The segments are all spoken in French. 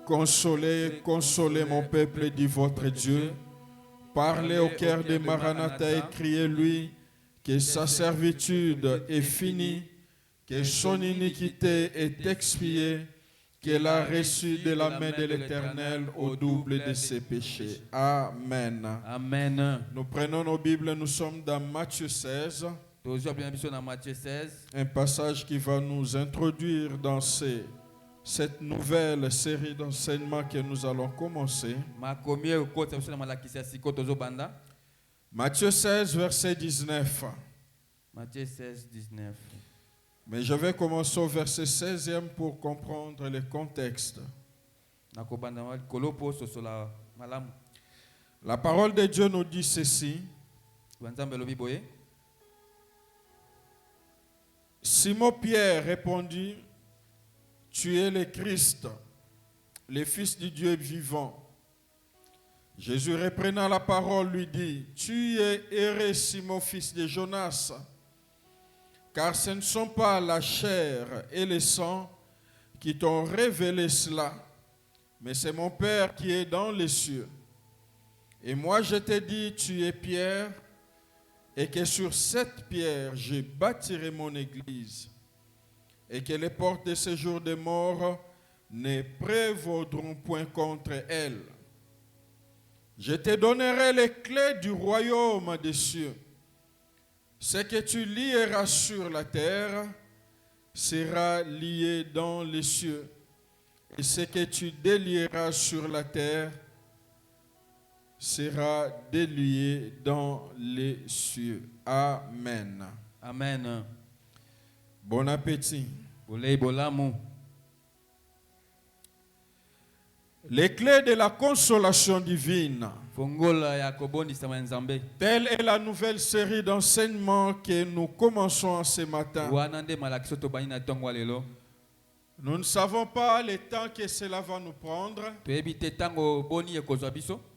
Consolez, consolez mon peuple, dit votre Dieu. Parlez au cœur de Maranatha et criez-lui que sa servitude est finie, que son iniquité est expiée, qu'elle a reçu de la main de l'Éternel au double de ses péchés. Amen. Amen. Nous prenons nos Bibles, nous sommes dans Matthieu 16. Un passage qui va nous introduire dans cette nouvelle série d'enseignements que nous allons commencer. Matthieu 16, verset 19. Matthieu 16, 19. Mais je vais commencer au verset 16e pour comprendre le contexte. La parole de Dieu nous dit ceci. Simon-Pierre répondit, tu es le Christ, le Fils du Dieu vivant. Jésus reprenant la parole lui dit, tu es heureux Simon, fils de Jonas, car ce ne sont pas la chair et le sang qui t'ont révélé cela, mais c'est mon Père qui est dans les cieux. Et moi je te dis, tu es Pierre, et que sur cette pierre je bâtirai mon église, et que les portes de ce jour de mort ne prévaudront point contre elle. Je te donnerai les clés du royaume des cieux. Ce que tu lieras sur la terre sera lié dans les cieux, et ce que tu délieras sur la terre sera délié dans les cieux. Amen. Amen. Bon appétit. Les clés de la consolation divine. Telle est la nouvelle série d'enseignements que nous commençons en ce matin. Nous ne savons pas le temps que cela va nous prendre.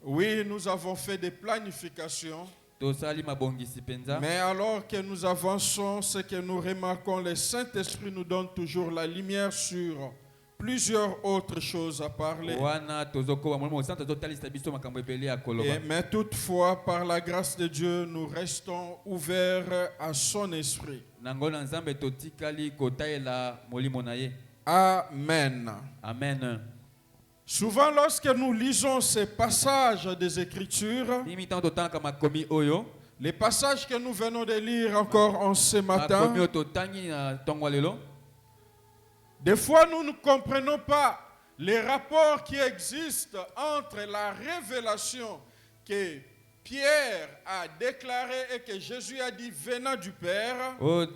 Oui, nous avons fait des planifications. Mais alors que nous avançons, ce que nous remarquons, le Saint-Esprit nous donne toujours la lumière sur plusieurs autres choses à parler. Mais toutefois, par la grâce de Dieu, nous restons ouverts à son esprit. Amen. Amen. Souvent, lorsque nous lisons ces passages des Écritures, les passages que nous venons de lire encore en ce matin, des fois nous ne comprenons pas les rapports qui existent entre la révélation que Pierre a déclarée et que Jésus a dit venant du Père. La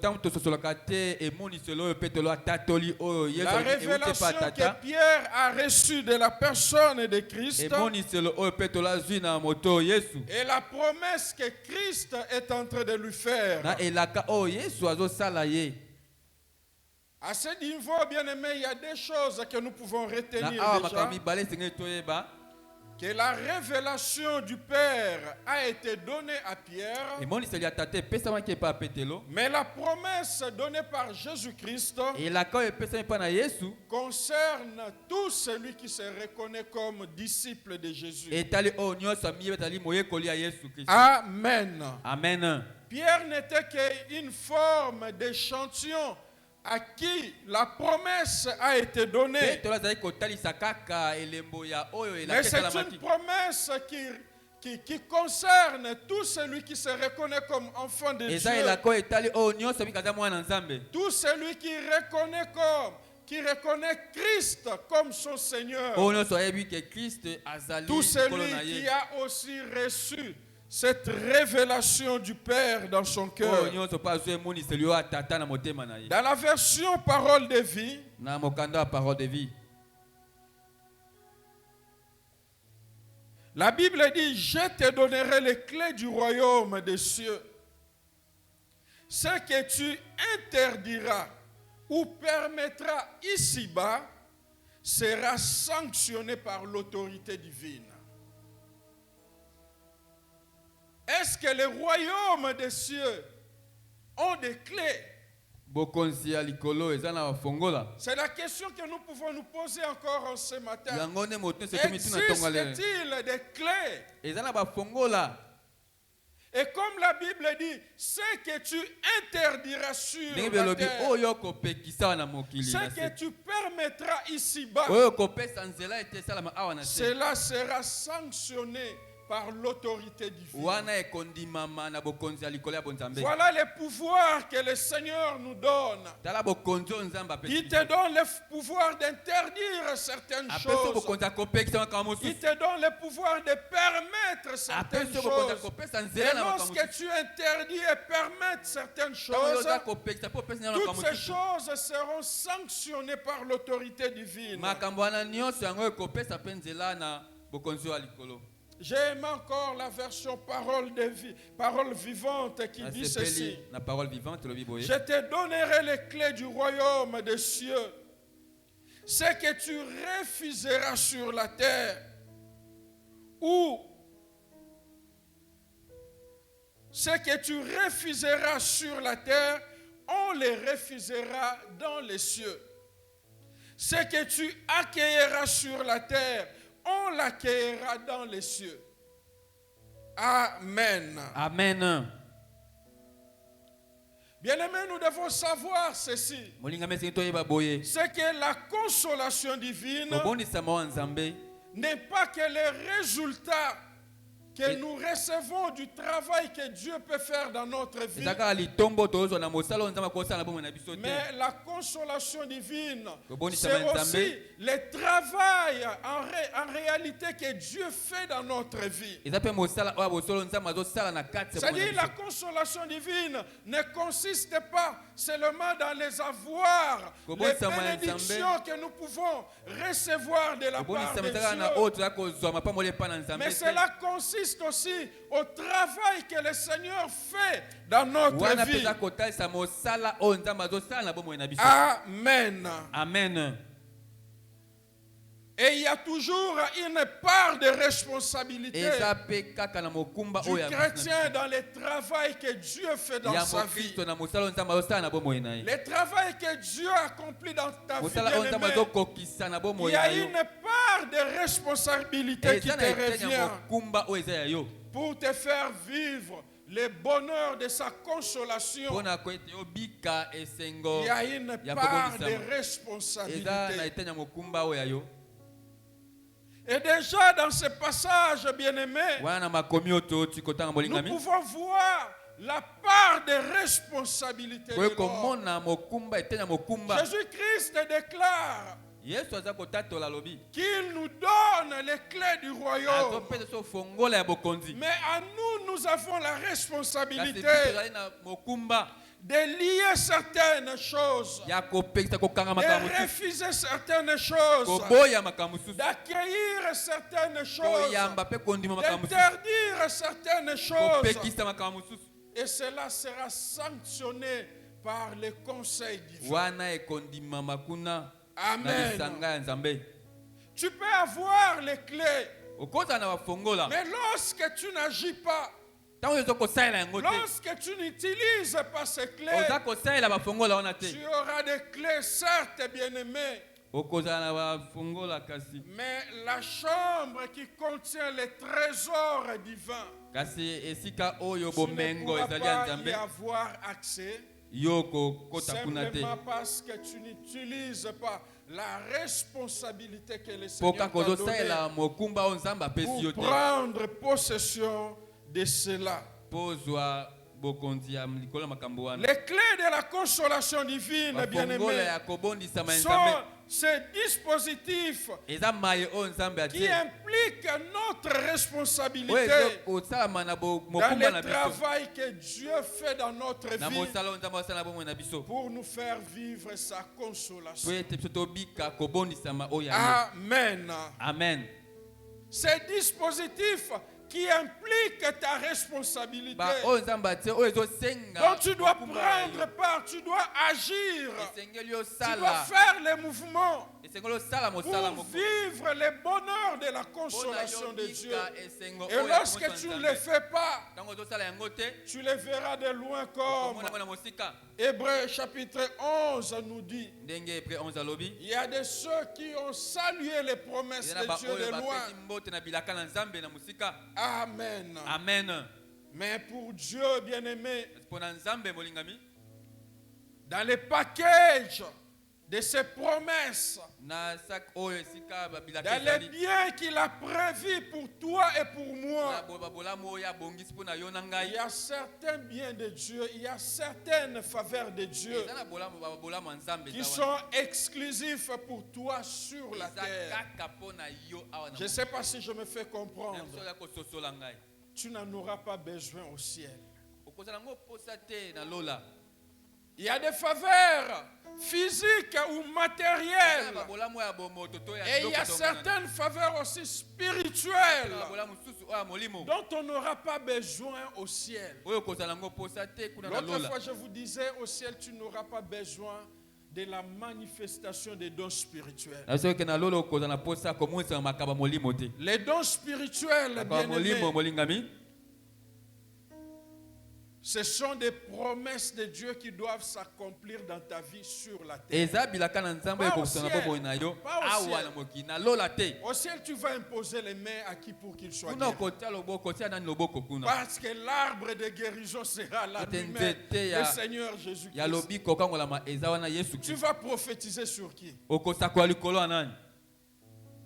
révélation que Pierre a reçue de la personne de Christ. Et la promesse que Christ est en train de lui faire. À ce niveau, bien aimé, il y a des choses que nous pouvons retenir déjà. Que la révélation du Père a été donnée à Pierre, mais la promesse donnée par Jésus-Christ concerne tout celui qui se reconnaît comme disciple de Jésus. Amen. Amen. Pierre n'était qu'une forme d'échantillon à qui la promesse a été donnée. Mais c'est une promesse qui concerne tout celui qui se reconnaît comme enfant de Dieu. Tout celui qui reconnaît Christ comme son Seigneur. Tout celui qui a aussi reçu cette révélation du Père dans son cœur. Dans la version Parole de vie, la Bible dit, je te donnerai les clés du royaume des cieux. Ce que tu interdiras ou permettras ici-bas sera sanctionné par l'autorité divine. Est-ce que les royaumes des cieux ont des clés bokonzi ya likolo eza na bafongola. C'est la question que nous pouvons nous poser encore en ce matin. Yango ne moto se tomitu na tonga lelo. Existe-t-il des clés? Eza na bafongola. Et comme la Bible dit, ce que tu interdiras sur Ndenge la belobi terre, oyo kopekisa na mokili ce na que se. tu permettras ici-bas, Oyo kopesa nzela ete salama awa na se. cela sera sanctionné par l'autorité divine. Wana ekondimama na bokonzi ya likolo ya bonzambe. Voilà les pouvoirs que le Seigneur nous donne. Tala bokonzi oyo nzambe apesi. Il te donne le pouvoir d'interdire certaines Apesi choses. bokonzi akopekisa makambo Il mosusu. te donne le pouvoir de permettre certaines Apesi bokonzi choses. akopesa Et nzela na makambo lorsque mosusu. tu interdis et permets certaines Tango oyo choses, oza kopekisa po opesa na toutes makambo ces mosusu. choses seront sanctionnées par l'autorité divine. Makambo wana nyonso yango ekopesa mpe nzela na bokonzi oyo ya likolo. J'aime encore la version parole vivante qui dit ceci. Nasepeli na parole vivante lobi boye. Je te donnerai les clés du royaume des cieux. Ce que tu refuseras sur la terre, ou ce que tu refuseras sur la terre, on les refusera dans les cieux. Ce que tu accueilleras sur la terre, on l'accueillera dans les cieux. Amen. Amen. Bien-aimés, nous devons savoir ceci. Molinga mesi toyeba boye. C'est que la consolation divine Kobondisama wa nzambe n'est pas que les résultats que nous recevons du travail que Dieu peut faire dans notre vie. ezaka litombo tozo na mosala oyo nzambe akosala na bomoi na biso te. Mais la consolation divine, Kobondisa c'est nzambe. aussi le travail en réalité que Dieu fait dans notre vie. eza mpe mosala oyo bosolo nzambe azosala na kati ya bomoi C'est-à-dire na la biso. consolation divine ne consiste pas seulement dans les avoirs, les Kobondisa bénédictions que nous pouvons recevoir de la part Kobondisa de ezaka na Dieu. oyo toza kozwa mapamboli epai na nzambe Mais te. cela consiste aussi au travail que le Seigneur fait dans notre wana mpe vie. eza kotalisa mosala oyo nzambe azosala na bomoi na biso. Amen. Amen. Et il y a toujours une part de responsabilité eza mpe kaka na mokumba du oyo ya chrétien dans le travail que Dieu fait dans ya sa vie. mokristo na mosala oyo nzambe azosala na bomoi na ye. Le travail que Dieu accomplit dans ta vie, mosala oyo nzambe bien-aimé, azokokisa na il bomoi y a na yo. une part de responsabilité qui eza te na eteni ya revient mokumba oyo eza ya yo. pour te faire vivre le bonheur de sa consolation. mpona ko ete obika esengo Il y a une ya part de kobondisama. eza na responsabilité. eteni ya mokumba oyo ya yo. Et déjà dans ce passage, bien-aimé, wana na makomi oyo toti kotanga nous molingami pouvons voir la part de responsabilité de koye l'homme. komona mokumba eteni ya mokumba. Jésus-Christ déclare yesu aza kotatola alobi qu'il nous donne les clés du royaume. azopesa so fongola ya bokonzi. Mais à nous, nous avons la kasi responsabilité biso tozali na mokumba de lier certaines choses, ya kopekisa kokanga makambo de mosusu, refuser certaines choses, koboya makambo mosusu, d'accueillir certaines choses, koyamba mpe kondima makambo mosusu, d'interdire certaines choses. kopekisa makambo mosusu. Et cela sera sanctionné par le conseil divin. wana ekondimama kuna na Amen. lisanga ya nzambe. Tu peux avoir les clés, okozala na bafongola mais lorsque tu n'agis pas, ntango oyo oza kosalela yango te, lorsque tu n'utilises pas ces clés, oza kosalela bafongola wana te, tu auras des clés, certes, bien-aimés, okozala na bafongola kasi mais la chambre qui contient les trésors divins, kasi esika oyo tu ne bomengo pourras ezali ya pas y nzambe avoir accès, yo kokota kuna te, simplement parce que tu n'utilises pas la responsabilité que le mpo Seigneur kaka t'a donnée ozosalela mokumba oyo nzambe apesi yo pour te, prendre possession de cela. mpo ozwa bokonzi ya likolo ya makambo wana. Les clés de la consolation divine, bafongola bien-aimés, ya kobondisama ya sont nzambe ces dispositifs eza maye oyo nzambe qui atie impliquent notre oyo responsabilité kosalama na dans mokumba na le biso, travail que Dieu fait dans notre na vie mosala oyo nzambe asala na bomoi na biso, pour nous faire vivre sa po consolation. ete biso tobika kobondisama oyo ya yo. Amen. Amen. Ces dispositifs qui impliquent ta responsabilité, Ba oyo nzambe atie oyo ezosenga dont tu dois mokumba ya yo. prendre part, tu dois agir, esengeli tu dois osala faire les mouvements. esengelo sala pour mosala moko vivre le bonheur de la consolation de Dieu. esengo Et lorsque tu ne le fais pas, tango tosala yango te tu le verras de loin comme komona mona mosika Hébreux chapitre 11 nous dit. ndenge Hébreux 11 alobi Il y a de ceux qui ont salué les promesses eza na de Dieu baoyo de loin. bapesi mbote na bilaka na nzambe na mosika. Amen. Amen. Mais pour Dieu, bien-aimé, mpo na nzambe molingami dans le package de ses promesses, na sak oyo esika babilaka dans les ezali biens qu'il a prévus pour toi et pour moi, na babolamu oyo abongisi mpo na yo na il ngai y a certains biens de Dieu, il y a certaines faveurs de Dieu eza na babolamu ya nzambe qui eza wana. sont exclusifs pour toi sur la eza terre. kaka mpo na yo awa na Je ne sais pas si je me fais na comprendre. biso ya kososola ngai Tu n'en auras pas besoin au ciel. okozala ngo posa te na lola. Il y a des faveurs physiques ou Eza na matérielles. babolamu ya bomoto to ya Et il y a biloko tongana. certaines faveurs aussi Eza spirituelles na babolamu mosusu oyo ya molimo dont on n'aura pas besoin au ciel. oyo okozala ngo posa te kuna na L'autre lola. fois, je vous disais, au ciel, tu n'auras pas besoin de la manifestation des dons spirituels. na biso oke na lola okozala na posa komonisaka makaba molimo te. Les dons spirituels, Makaba molimo bien-aimés, molingami ce sont des promesses de Dieu qui doivent s'accomplir dans ta vie sur la terre. eza bilaka na nzambe Pas au ekokosana ciel. bomoi na yo Pas au awa ciel. na mokili na lola te. Au ciel, tu vas imposer les mains à qui pour qu'il soit kuna guéri. okotia loboko otia nani loboko kuna Parce que l'arbre de guérison sera là Ete lui-même, nzete ya- le Seigneur ya Jésus-Christ. lobiko okangolama eza wana yesu Tu kristo vas prophétiser sur qui? okosakola likolo ya nani.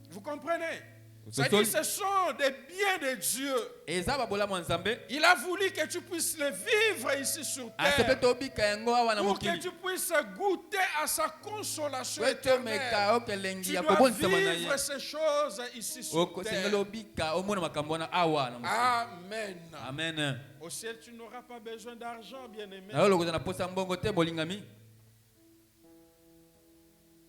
Vous comprenez? Vous C'est-à-dire, comprenez? ce sont des biens de Dieu. eza babolamu ya nzambe Il a voulu que tu puisses les vivre ici sur asepe terre. tobika yango awa na Pour que mokili tu puisses goûter à sa consolation po éternelle. tomeka okelengi Tu ya dois kobonisama na ye vivre ces choses ici sur okosengeli terre. obika omona makambo wana awa na mokili. Amen. Amen. Au ciel, tu n'auras pas besoin d'argent, bien-aimé. na yo lokoza na posa mbongo te bolingami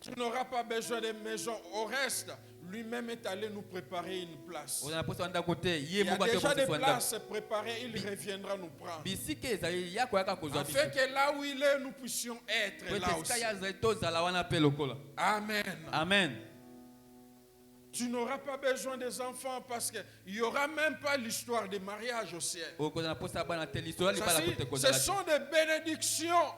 Tu n'auras pas besoin de maison. Au reste, lui-même est allé nous préparer une place. oza na posa bandako te ye Il y a moko ate déjà des okosifwa ndako places préparées, il reviendra nous prendre. bisika ezali ya koyaka kozwa biso Afin que là où il est, nous puissions être po ete là aussi. esika ye azali tozala wana mpe lokola. Amen. Amen. Tu n'auras pas besoin des enfants parce qu'il n'y aura même pas l'histoire de mariage au ciel. okoza na posa ya bana te liso ya Ça, libala c'est- kote Ce kozala te. sont des bénédictions.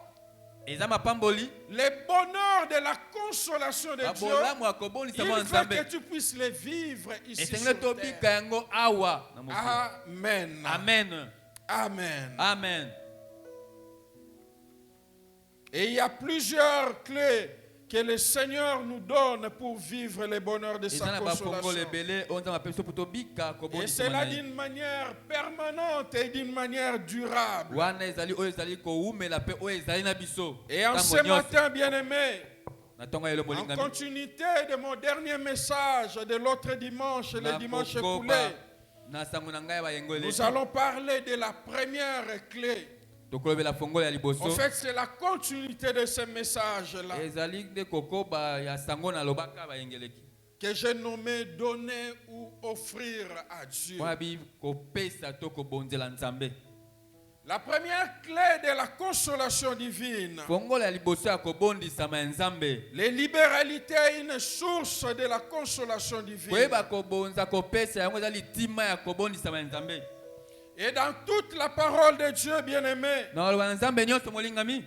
eza mapamboli Les bonheurs de la consolation de Dieu. babolamu ya kobondisa Il mwa veut nzambe que tu puisses les vivre ici esengeli sur tobika terre. yango awa na mokili. Amen. Amen. Amen. Amen. Et il y a plusieurs clés que le Seigneur nous donne pour vivre le bonheur de eza sa na bafongolo consolation. ebele oyo nzambe apesi biso po tobika Et kobondisa cela na ye d'une manière permanente et d'une manière durable. wana ezali oyo ezali kowumela mpe oyo ezali na biso Et en ce ntango nyonso matin, bien-aimé, na ntongo ya elo en molingami continuité de mon dernier message de l'autre dimanche, le na dimanche kokoba écoulé, na sango na ngai ya bayengo nous eleki allons parler de la première clé. tokolobela fongolo ya En liboso fait, c'est la continuité de ce message-là ezali nde kokoba ya sango na lobaka bayengeleki que j'ai nommé donner ou offrir à Dieu. mpona bi kopesa to kobonzela nzambe. La première clé de la consolation divine. fongolo ya liboso ya kobondisama ya nzambe Les libéralités est une source de la consolation divine. koyeba kobonza kopesa yango eza litima ya kobondisama ya nzambe. Et dans toute la parole de Dieu, bien-aimé, na koloba na nzambe nyonso molingami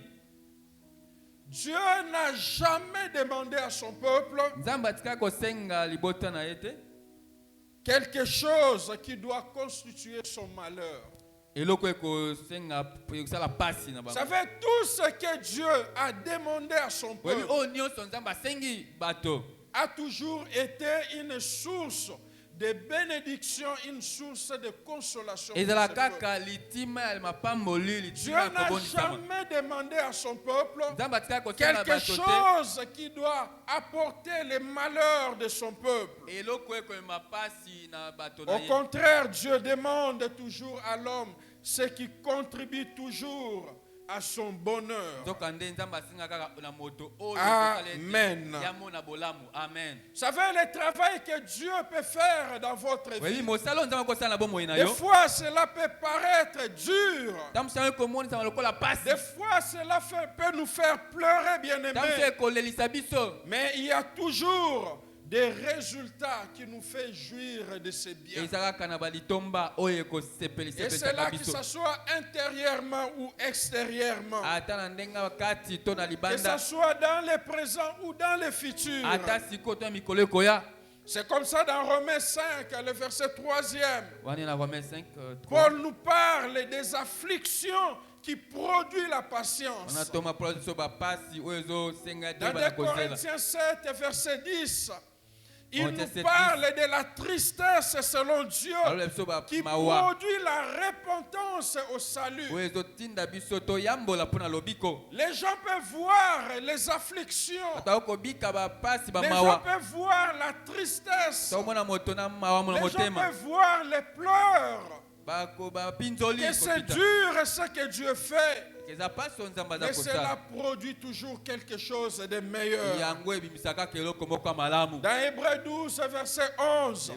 Dieu n'a jamais demandé à son peuple nzambe atika kosenga libota na ye te quelque chose qui doit constituer son malheur. eloko ekosenga ekosala pasi na Vous bango. savez, tout ce que Dieu a demandé à son oyebi peuple oyo nyonso nzambe asengi bato a toujours été une source de bénédiction, une source de consolation. pour ezala ses peuples. kaka litima ya mapamboli Dieu litima ya n'a kobondisama. jamais demandé à son peuple nzambe atika kosenga quelque bato te chose qui doit apporter les malheurs de son peuple. eloko ekomema pasi na bato Au na ye. contraire, Dieu demande toujours à l'homme ce qui contribue toujours à son bonheur. Amen. Vous savez, le travail que Dieu peut faire dans votre vie, des fois cela peut paraître dur. Des fois cela peut nous faire pleurer, bien-aimés. Mais il y a toujours des résultats qui nous fait jouir de ces biens. Et c'est là que ce soit intérieurement ou extérieurement. Que ce soit dans le présent ou dans le futur. C'est comme ça dans Romains 5, le verset 3e. Paul nous parle des afflictions qui produisent la patience. Dans 2 Corinthiens 7, verset 10. Il nous parle de la tristesse selon Dieu qui produit la repentance au salut. Les gens peuvent voir les afflictions. Les gens peuvent voir la tristesse. Les gens peuvent voir les pleurs. Et c'est dur ce que Dieu fait. Mais cela produit toujours quelque chose de meilleur. Dans Hébreux 12, verset 11,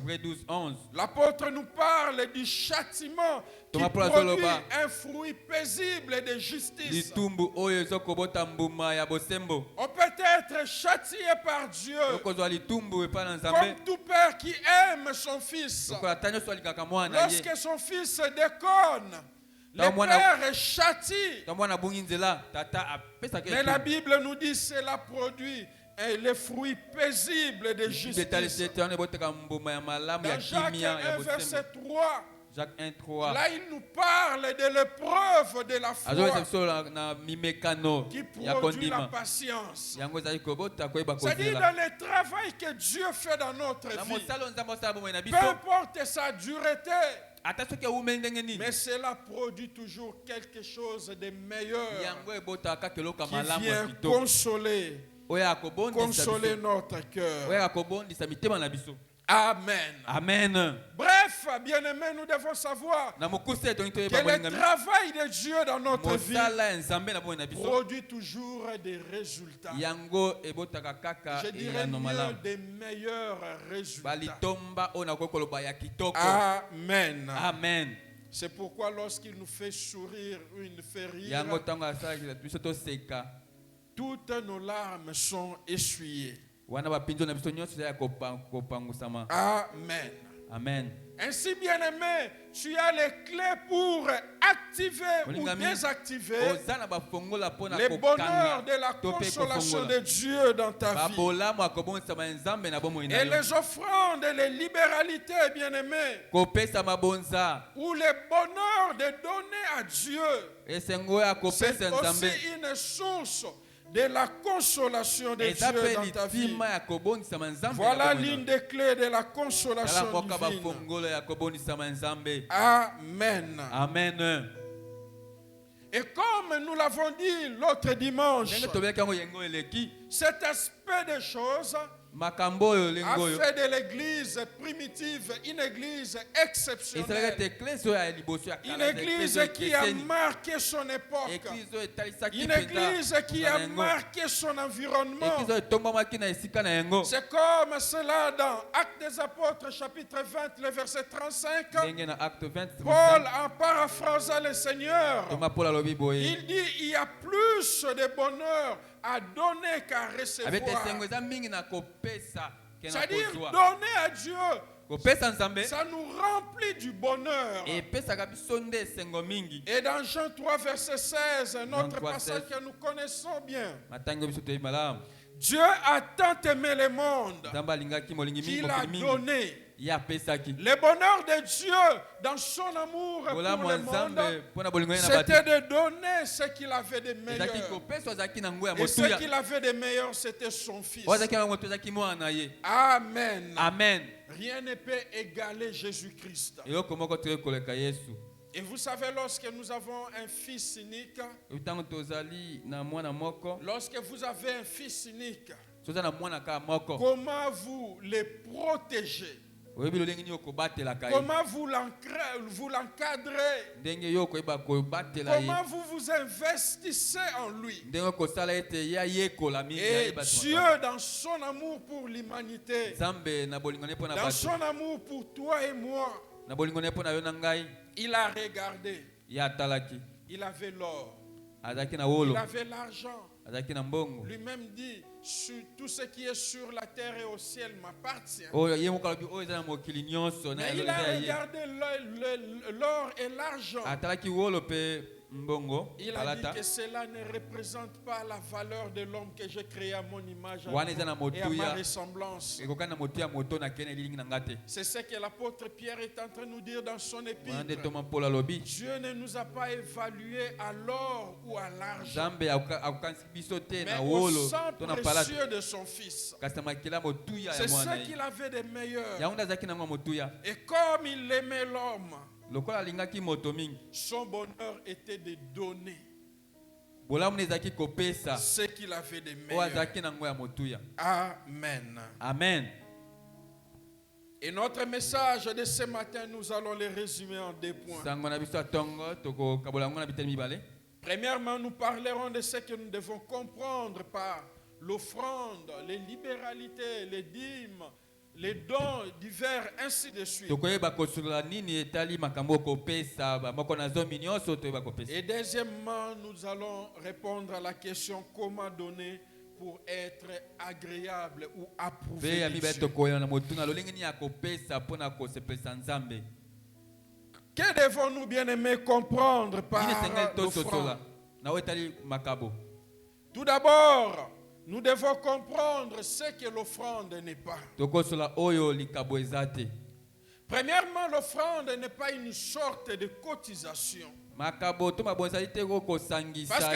l'apôtre nous parle du châtiment qui produit un fruit paisible de justice. On peut être châtié par Dieu comme tout père qui aime son fils. Lorsque son fils déconne, le père châtie. Mais la Bible nous dit que cela produit les fruits paisibles de justice. Dans Jacques 1, verset 3, Jacques 1, 3. Là, il nous parle de l'épreuve de la foi qui produit la patience. C'est-à-dire dans le travail que Dieu fait dans notre vie, peu importe sa dureté, mais cela produit toujours quelque chose de meilleur qui vient consoler notre cœur. Amen. Amen. Bref, bien-aimés, nous devons savoir que le travail de Dieu dans notre vie produit toujours des résultats. Je dirais mieux des meilleurs résultats. Amen. Amen. C'est pourquoi lorsqu'il nous fait sourire ou il nous fait rire, toutes nos larmes sont essuyées. Amen. Amen. Ainsi, bien-aimé, tu as les clés pour activer ou désactiver les bonheurs de la consolation de Dieu dans ta vie. Et les offrandes, les libéralités, bien-aimé, ou les bonheurs de donner à Dieu, c'est aussi une source de la consolation de Dieu dans ta vie. Voilà l'une des clés de la consolation divine. Amen. Amen. Et comme nous l'avons dit l'autre dimanche, cet aspect des choses a fait de l'église primitive une église exceptionnelle. Une église qui a marqué son époque. Une église qui a marqué son environnement. C'est comme cela dans Actes des Apôtres chapitre 20, le verset 35. Paul, en paraphrasant le Seigneur, il dit il y a plus de bonheur à donner qu'à recevoir. C'est-à-dire donner à Dieu, ça nous remplit du bonheur. Et dans Jean 3 verset 16, notre passage que nous connaissons bien, Dieu a tant aimé le monde qu'il a donné. Le bonheur de Dieu dans son amour pour le monde, c'était de donner ce qu'il avait de meilleur. Et ce qu'il avait de meilleur, c'était son fils. Amen. Amen. Rien ne peut égaler Jésus-Christ. Et vous savez, lorsque nous avons un fils unique, lorsque vous avez un fils unique, comment vous les protégez? Comment vous l'encadrez? Comment vous vous investissez en lui? Et Dieu, dans son amour pour l'humanité, dans son amour pour toi et moi, il a regardé. Il avait l'or. Il avait l'argent. Lui-même dit, tout ce qui est sur la terre et au ciel m'appartient. Mais il a regardé l'or et l'argent. Il a dit que cela ne représente pas la valeur de l'homme que j'ai créé à mon image et à ma ressemblance. C'est ce que l'apôtre Pierre est en train de nous dire dans son épître. Dieu ne nous a pas évalués à l'or ou à l'argent, mais au sang précieux de son Fils. C'est ce qu'il avait de meilleur. Et comme il aimait l'homme, son bonheur était de donner ce qu'il avait de meilleur. Amen. Amen. Et notre message de ce matin, nous allons le résumer en 2 points. Premièrement, nous parlerons de ce que nous devons comprendre par l'offrande, les libéralités, les dîmes, les dons divers, ainsi de suite. Et deuxièmement, nous allons répondre à la question comment donner pour être agréable ou approuvé de Dieu. Que devons-nous, bien-aimés, comprendre par l'offrande? Tout d'abord, nous devons comprendre ce que l'offrande n'est pas. Premièrement, l'offrande n'est pas une sorte de cotisation. Parce qu'en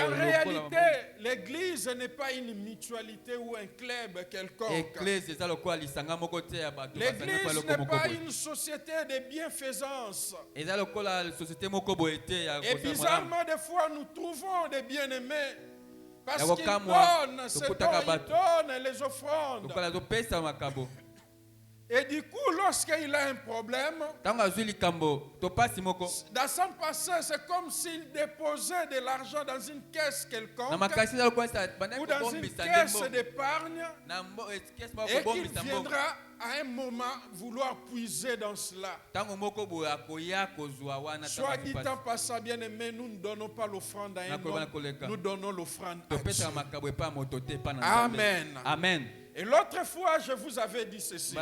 réalité, l'église n'est pas une mutualité ou un club quelconque. L'église n'est pas une société de bienfaisance. Et bizarrement, des fois, nous trouvons des bien-aimés parce qu'ils donnent, ils donnent les offrandes. Et du coup, lorsqu'il a un problème, dans son passé, c'est comme s'il déposait de l'argent dans une caisse quelconque ou dans une caisse d'épargne et qu'il viendra à un moment vouloir puiser dans cela. Soit dit en passant, bien aimé, nous ne donnons pas l'offrande à un homme, nous donnons l'offrande à Dieu. Amen. Amen. Et l'autre fois, je vous avais dit ceci.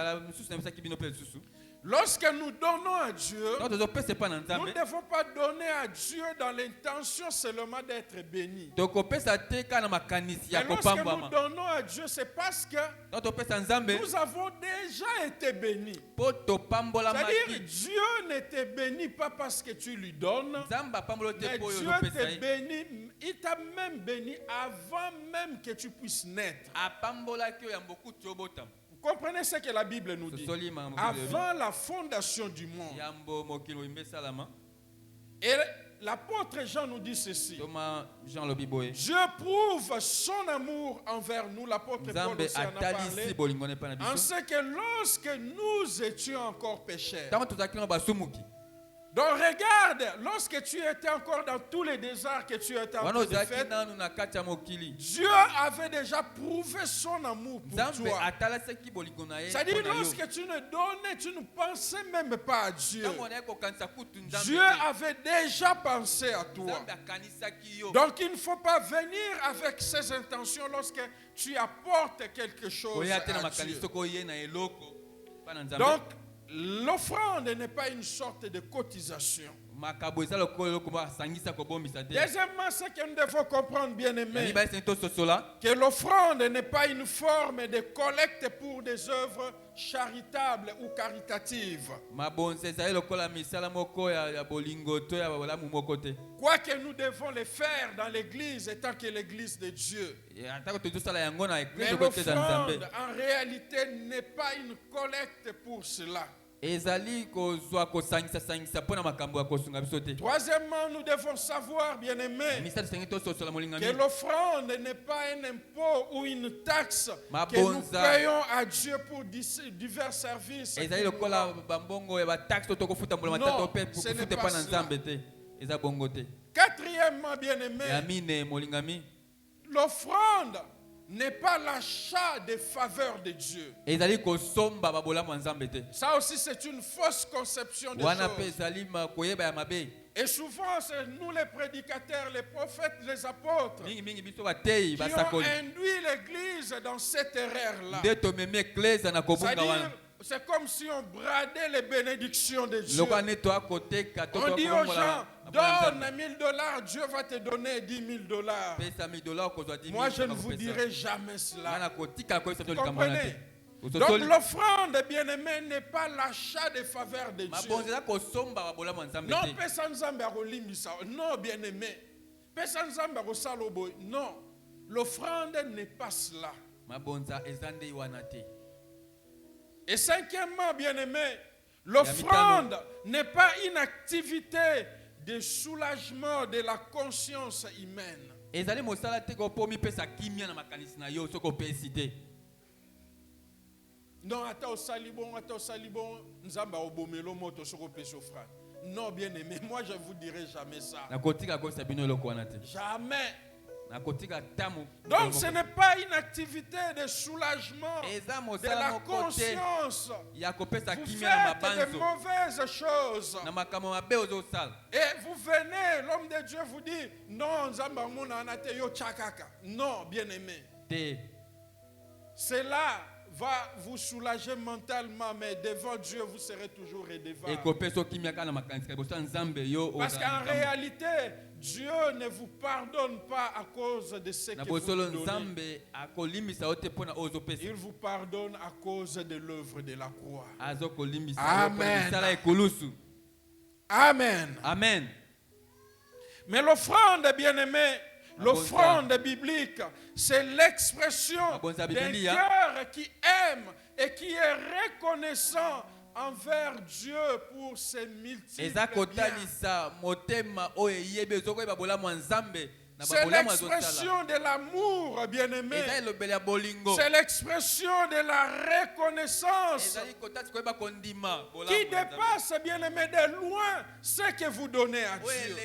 Lorsque nous donnons à Dieu, nous ne devons pas donner à Dieu dans l'intention seulement d'être bénis. Mais lorsque nous donnons à Dieu, c'est parce que nous avons déjà été bénis. C'est-à-dire Dieu ne te bénit pas parce que tu lui donnes, mais Dieu te bénit, il t'a même béni avant même que tu puisses naître. Vous comprenez ce que la Bible nous dit? Avant la fondation du monde. Et l'apôtre Jean nous dit ceci. Dieu prouve son amour envers nous. L'apôtre Paul aussi en a parlé. En ce que lorsque nous étions encore pécheurs. Donc regarde, lorsque tu étais encore dans tous les déserts que tu étais en train de faire, Dieu avait déjà prouvé son amour pour toi. C'est-à-dire lorsque tu ne donnais, tu ne pensais même pas à Dieu. Dieu avait déjà pensé à toi. Donc il ne faut pas venir avec ces intentions lorsque tu apportes quelque chose à Dieu. Donc l'offrande n'est pas une sorte de cotisation. Deuxièmement, ce que nous devons comprendre, bien aimé, que l'offrande n'est pas une forme de collecte pour des œuvres charitables ou caritatives. Quoique nous devons le faire dans l'église étant que l'église de Dieu. Mais l'offrande en réalité n'est pas une collecte pour cela. ezali kozwa kosangisa sangisa pona makambo ya kosunga biso te. Troisièmement, nous devons savoir, bien-aimés, Misali sengi to sosola molingami. que l'offrande n'est pas un impôt ou une taxe Ma que nous bonza. payons à Dieu pour divers services. Ezali lokola bambongo ya ba taxe to kofuta mbula Non, matata pe ce n'est kufute pas pa na cela. nzambe te. Eza bongo te. Quatrièmement, bien-aimés, Ya mine molingami. l'offrande n'est pas l'achat des faveurs de Dieu. Ezali kosomba babola mwa nzambe te. Ça aussi, c'est une fausse conception des Wana pe choses. ezali koyeba ya mabe. Et souvent, c'est nous les prédicateurs, les prophètes, les apôtres, Mingi mingi biso batei qui ont basakoli. induit l'Église dans cette erreur-là. Nde tomemi eklesa na kobunga wana. C'est-à-dire, c'est comme si on bradait les bénédictions de Dieu. Loko ne to akoteka to On dit aux gens, donne $1000. $1000, Dieu va te donner $10,000. Pesa $1000 kozwa 10 000. Moi, je ne vous dirai jamais cela. Mana kotika ko eso to Vous likambo na comprenez? te. Donc l'offrande, bien-aimé, n'est pas l'achat des faveurs de Dieu. Mabonzela kosomba babola mwa nzambe Non, te. pesa nzambe akolimbisa. Non, bien-aimé. Pesa nzambe akosala boye. Non. L'offrande n'est pas cela. Mabonza ezande wana te. Et cinquièmement, bien-aimé, l'offrande n'est pas une activité de soulagement de la conscience humaine. Ezali mosala te ko pomi pesa kimia na makanisi na yo soko pesi te. Non, ata osali bon, nzamba obomelo moto soko pesa offrande. Non, bien-aimé, moi je ne vous dirai jamais ça. Na kotika ko sabino eloko wana te. Jamais. Na kotika tamu. Donc ce n'est pas une activité de soulagement Eza de mosala la moko te. conscience. Ya kopesa Vous kimia na faites de mabanzo. mauvaises choses. Na makambo mabe ozosala. Et vous venez, l'homme de Dieu vous dit, non, nzamba mona anate yo chakaka. Non, bien-aimé. Te. Cela va vous soulager mentalement, mais devant Dieu, vous serez toujours redevable. Ekopeso kimia kana makanisi ka bosa nzambe yo Parce qu'en réalité, Dieu ne vous pardonne pas à cause de ce na que vous bosolo lui donnez. nzambe akolimbisa yo te pona ozopesa. Il vous pardonne à cause de l'œuvre de la croix. Azo kolimbisa yo Amen. pona misala ekulusu. Amen. Amen. Mais l'offrande, bien-aimé, l'offrande biblique, c'est l'expression d'un cœur qui aime et qui est reconnaissant envers Dieu pour ses multiples biens. C'est l'expression de l'amour, bien-aimé. C'est l'expression de la reconnaissance qui dépasse, bien-aimé, de loin ce que vous donnez à Dieu.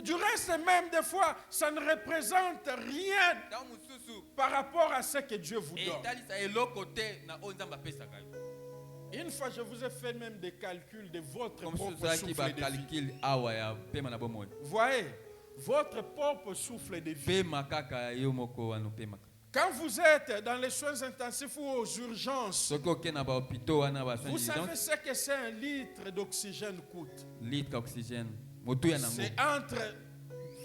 Du reste, même des fois, ça ne représente rien par rapport à ce que Dieu vous donne. Une fois, je vous ai fait même des calculs de votre propre souffle de vie. Vous voyez, votre propre souffle de vie. Quand vous êtes dans les soins intensifs ou aux urgences, vous savez ce que c'est un litre d'oxygène coûte. C'est entre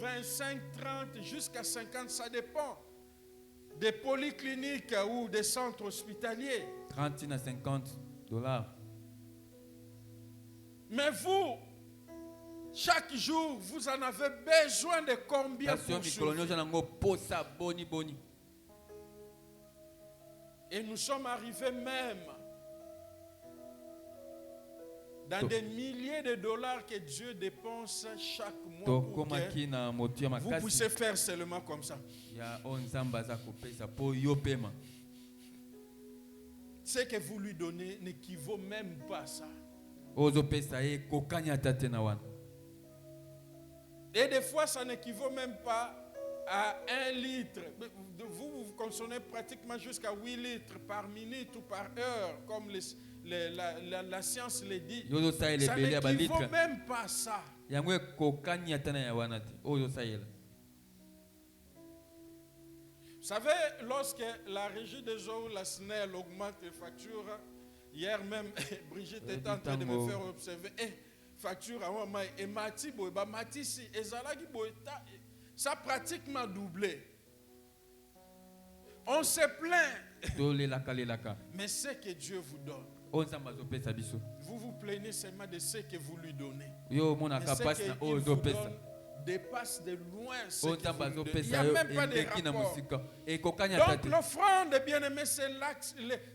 25, 30 jusqu'à 50, ça dépend des polycliniques ou des centres hospitaliers. 30 à 50 $. Mais vous, chaque jour, vous en avez besoin de combien pour survivre? Et nous sommes arrivés même dans des milliers de dollars que Dieu dépense chaque mois pour que vous puissiez faire seulement comme ça. Ce que vous lui donnez n'équivaut même pas à ça. Et des fois, ça n'équivaut même pas à 1 litre. Vous consommez pratiquement jusqu'à 8 litres par minute ou par heure, comme la science le dit. Ça n'équivaut même pas à ça. Vous savez, lorsque la régie des eaux, la SNEL, augmente les factures, hier même, Brigitte était en train de me faire observer, facture à moi, et Mati, ça a pratiquement doublé. On se plaint, mais ce que Dieu vous donne, vous vous plaignez seulement de ce que vous lui donnez. Mais ce qu'il vous donne dépasse de loin ce Oh, que nzambe vous nous donnez. Il n'y azopesa a yo même pas de eleki na rapport. mosika. Ekokani Donc ata te. l'offrande, bien-aimé,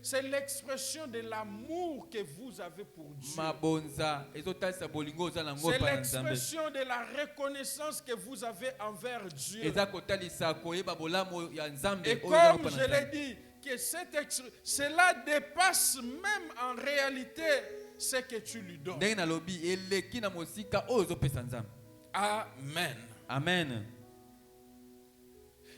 c'est l'expression de l'amour que vous avez pour Dieu. Mabonza ezotalisa bolingo oza nango C'est pa na nzambe. l'expression de la reconnaissance que vous avez envers Dieu. Eza kotalisa koyeba bolamu ya nzambe Et oyo eza comme pa je na l'ai nzambe. dit, que cela dépasse même en réalité ce que tu lui donnes. Ndenge nalobi eleki na mosika oyo ozopesa nzambe. Amen. Amen.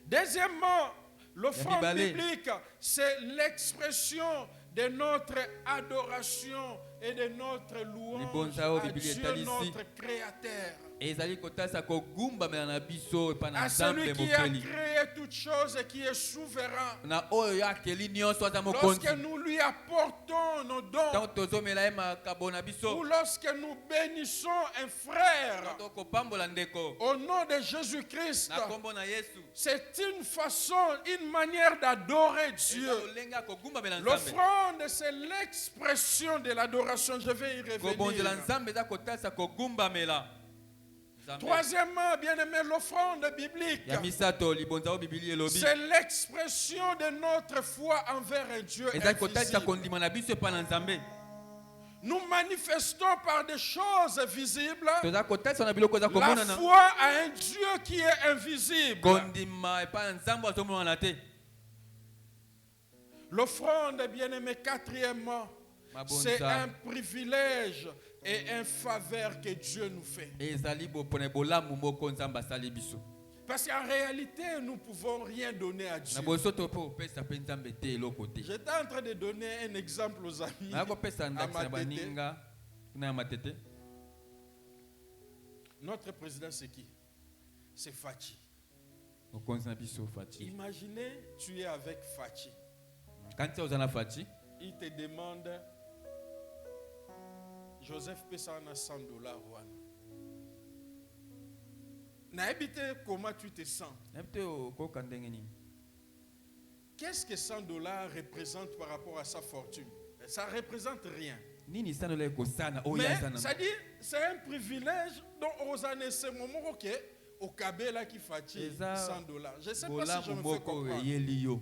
Deuxièmement, l'offrande Yamibale. biblique, c'est l'expression de notre adoration et de notre louange Libonza oyo à Biblia Dieu, etalisi. notre Créateur. Ezali kotalisa kogumbamela na biso epa na À celui nzambe qui a mokeli. créé toutes choses et qui est souverain. Na oyo yo akeli nyonso aza Lorsque mokonzi. nous lui apportons nos dons, Ntango tozomela ye makabo na ou biso. lorsque nous bénissons un frère Tokopambola ndeko. au nom de Jésus-Christ, Na kombo na Yesu. c'est une façon, une manière d'adorer Dieu. Eza lolenge ya kogumbamela nzambe. L'offrande, c'est l'expression de l'adoration. Je vais y Kobonzela revenir. nzambe eza kotalisa kogumbamela. Nzambe. Troisièmement, bien aimé, l'offrande biblique, Ya misato libonza oyo Biblia elobi. c'est l'expression de notre foi envers un Dieu Eza kotalisa invisible. kondima na biso epa na nzambe. Nous manifestons par des choses visibles Toza kotalisa na biloko eza la komonana. foi à un Dieu qui est invisible. Kondima epa na nzambe azomonana te. L'offrande, bien aimé, quatrièmement, c'est Mabonza. un privilège et une faveur que Dieu nous fait. Ezali bopone bolamu moko nzambe asali biso. Parce qu'en réalité, nous ne pouvons rien donner à Dieu. Na bosoto po pesa pe nzambe te eloko te. J'étais en train de donner un exemple aux amis. Na kopesa ndakisa na Amatete. baninga na matete. Notre président, c'est qui? C'est Fachi. Mokonzi na biso Fachi. Imaginez, tu es avec Fachi. Quand tu es na Fachi, Il te demande, Joseph Pessana $100. Naïbite, comment tu te sens? ebite okoka ndenge nini? Qu'est-ce que $100 représente par rapport à sa fortune? Ça ne représente rien. Nini sana le kosana oyo Mais azana. ça dit, c'est un privilège dont aux années, c'est mon moment, ok, au Kabela qui fatigue $100. Je ne sais pas si je me fais moko comprendre. yeli yo.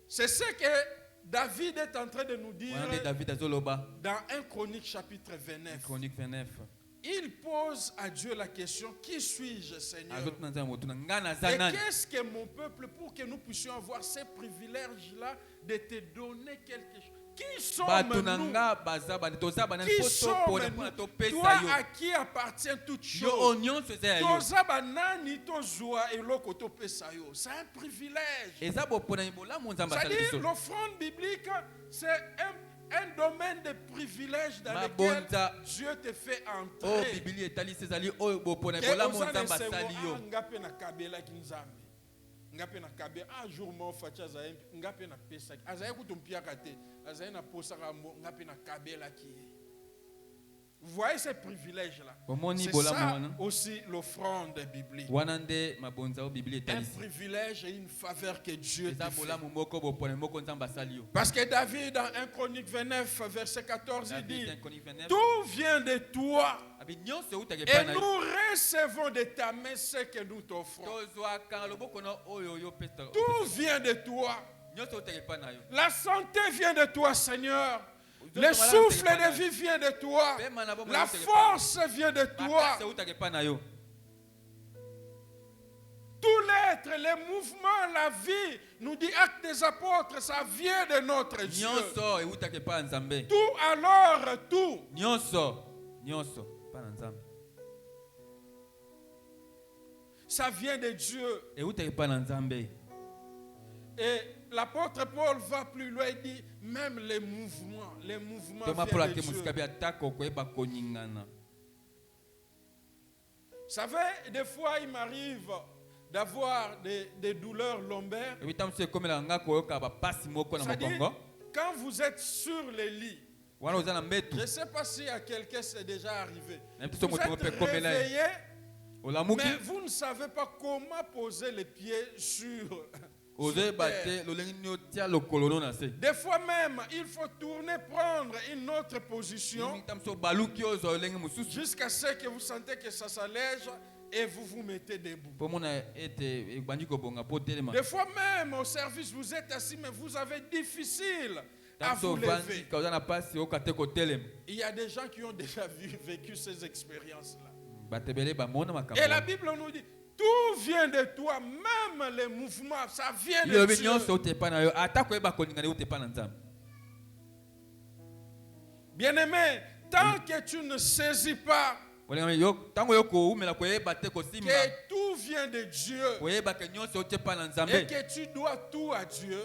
C'est ce que David est en train de nous dire Wana de David azoloba. dans 1 Chronique chapitre 29. Chronique 29. Il pose à Dieu la question, qui suis-je, Seigneur? Azot na nzambe motuna ngana Et zanani. qu'est-ce que mon peuple, pour que nous puissions avoir ces privilèges-là, de te donner quelque chose? Qui sommes Bato nous? nanga baza bana toza bana Qui poto sommes pona nous? pona to Toi pesa yo. à qui appartient toute Yo chose? onyon se ya yo. Toza banani tozwa eloko topesa yo. C'est un privilège. Eza bopona ibola mu nzambe asali C'est-à-dire, biso. l'offrande biblique, c'est un domaine de privilège dans Mabonza. lequel Dieu te fait Oh entrer. Biblia etali sezali oyo bopona Que ibola mu oza nzambe nesengo, asali yo. ngape na kabela ki nzambe. Ngape na kabela un jour mo facha zaye ngape na pesa. Azaye kutumpiaka te. Azaye na posa mo ngape na kabela ki. Vous voyez ces privilèges-là. Omoni C'est bola ça mwana. aussi l'offrande biblique. Wana nde mabonza o Biblia Un etali. privilège et une faveur que Dieu te Eza fait. bola mu moko bopona moko nzambe asali yo. Parce que David, dans 1 Chronique 29, verset 14, il dit, David, Chronique 29. tout vient de toi Abi nyonso utake et pana yo. nous recevons de ta main ce que nous t'offrons. Tozwa ka loboko na oyo yo pesa. Tout vient de toi. Nyonso utake pana yo. La santé vient de toi, Seigneur. Le souffle de vie vient de toi. La force vient de toi. Makasa utake pana yo. Tout l'être, les mouvements, la vie, nous dit Actes des Apôtres, ça vient de notre Dieu. Nyonso utake pana nzambe. Tout alors, tout. Nyonso pana nzambe. Ça vient de Dieu. Utake pana nzambe. Et l'apôtre Paul va plus loin, il dit, même les mouvements Toma viennent pola de ke Dieu. musika bi atako koyeba koningana. Vous savez, des fois, il m'arrive d'avoir des douleurs lombaires. Ebi tamse komela nga koyoka ba pasi moko na Ça dit, mokongo. quand vous êtes sur les lits, Wana oza na mbetu. je ne sais pas si à quelqu'un c'est déjà arrivé. Même si Vous on peut êtes comme là. réveillé, Olamuki mais vous ne savez pas comment poser les pieds sur... oze sur bate terre. lolengi nyo tia lokolo no na se. Des fois même, il faut tourner, prendre une autre position Tamso baluki ozo lolengi mususu. jusqu'à ce que vous sentez que ça s'allège et vous vous mettez debout. Pour mon été bandi ko bonga pour téléma. Des fois même au service, vous êtes assis, mais vous avez difficile à vous lever. Il y a des gens qui ont déjà vécu ces expériences-là. Et la Bible nous dit, tout vient de toi, même les mouvements, ça vient de Dieu. Bien-aimé, tant que tu ne saisis pas que tout vient de Dieu et que tu dois tout à Dieu,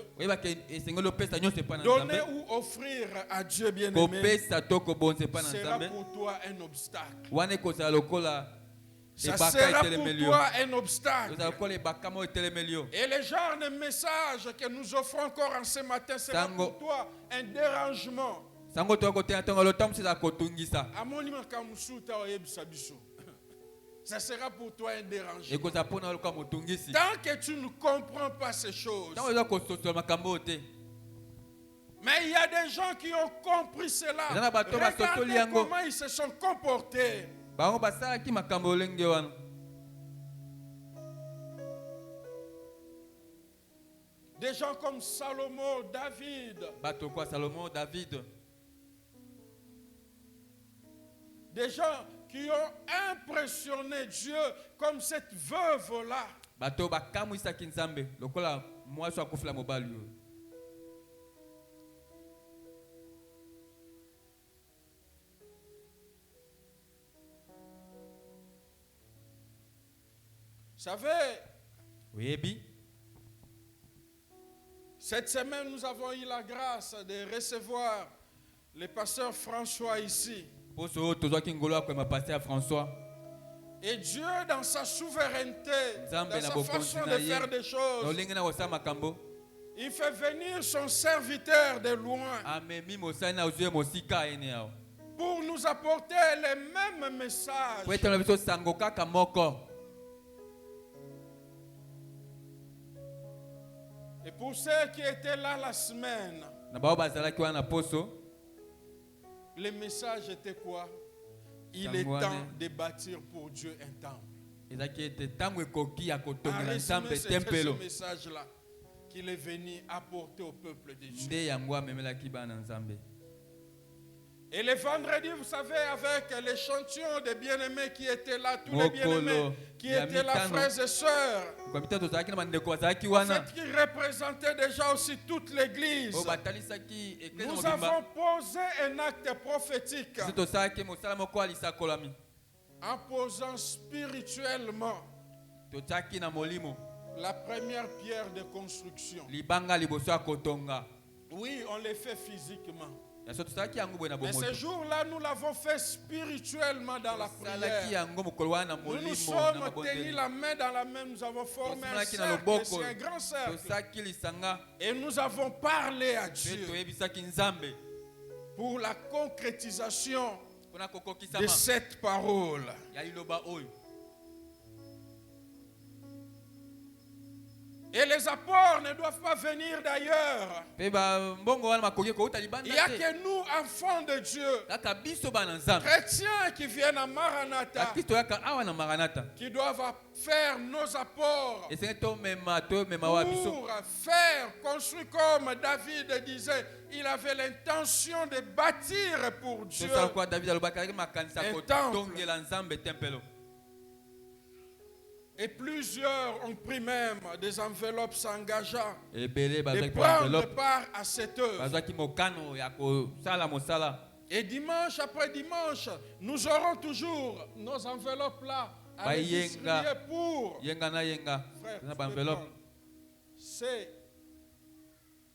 donner ou offrir à Dieu, bien-aimé, sera pour toi un obstacle. Ça sera pour toi un obstacle. Et le genre de message que nous offrons encore en ce matin sera pour toi un dérangement. Ça sera pour toi un dérangement. Tant que tu ne comprends pas ces choses. Mais il y a des gens qui ont compris cela. Regardez comment ils se sont comportés. Des gens comme Salomon, David. Des gens qui ont impressionné Dieu comme cette veuve-là. Vous savez, cette semaine, nous avons eu la grâce de recevoir le pasteur François ici. Et Dieu, dans sa souveraineté, dans sa façon de faire des choses, il fait venir son serviteur de loin pour nous apporter les mêmes messages. Et pour ceux qui étaient là la semaine, le message était quoi? Il est temps de bâtir pour Dieu un temple. En résumé, c'était ce message-là qu'il est venu apporter au peuple de Dieu. Et le vendredi, vous savez, avec l'échantillon des bien-aimés qui étaient là, tous les bien-aimés qui étaient là, frères et sœurs, en fait, qui représentaient déjà aussi toute l'Église, nous avons posé un acte prophétique en posant spirituellement la première pierre de construction. Oui, on le fait physiquement. Mais ce jour-là, nous l'avons fait spirituellement dans la prière. Nous nous sommes tenus la main dans la main, nous avons formé un cercle, c'est un grand cercle. Et nous avons parlé à Dieu pour la concrétisation de cette parole. Et les apports ne doivent pas venir d'ailleurs. Il n'y a que nous, enfants de Dieu, chrétiens qui viennent à Maranatha, qui doivent faire nos apports pour faire, construire comme David disait. Il avait l'intention de bâtir pour Dieu un temple. Et plusieurs ont pris même des enveloppes s'engageant de prendre part à cette œuvre. Et dimanche après dimanche, nous aurons toujours nos enveloppes là à les distribuer pour frère, c'est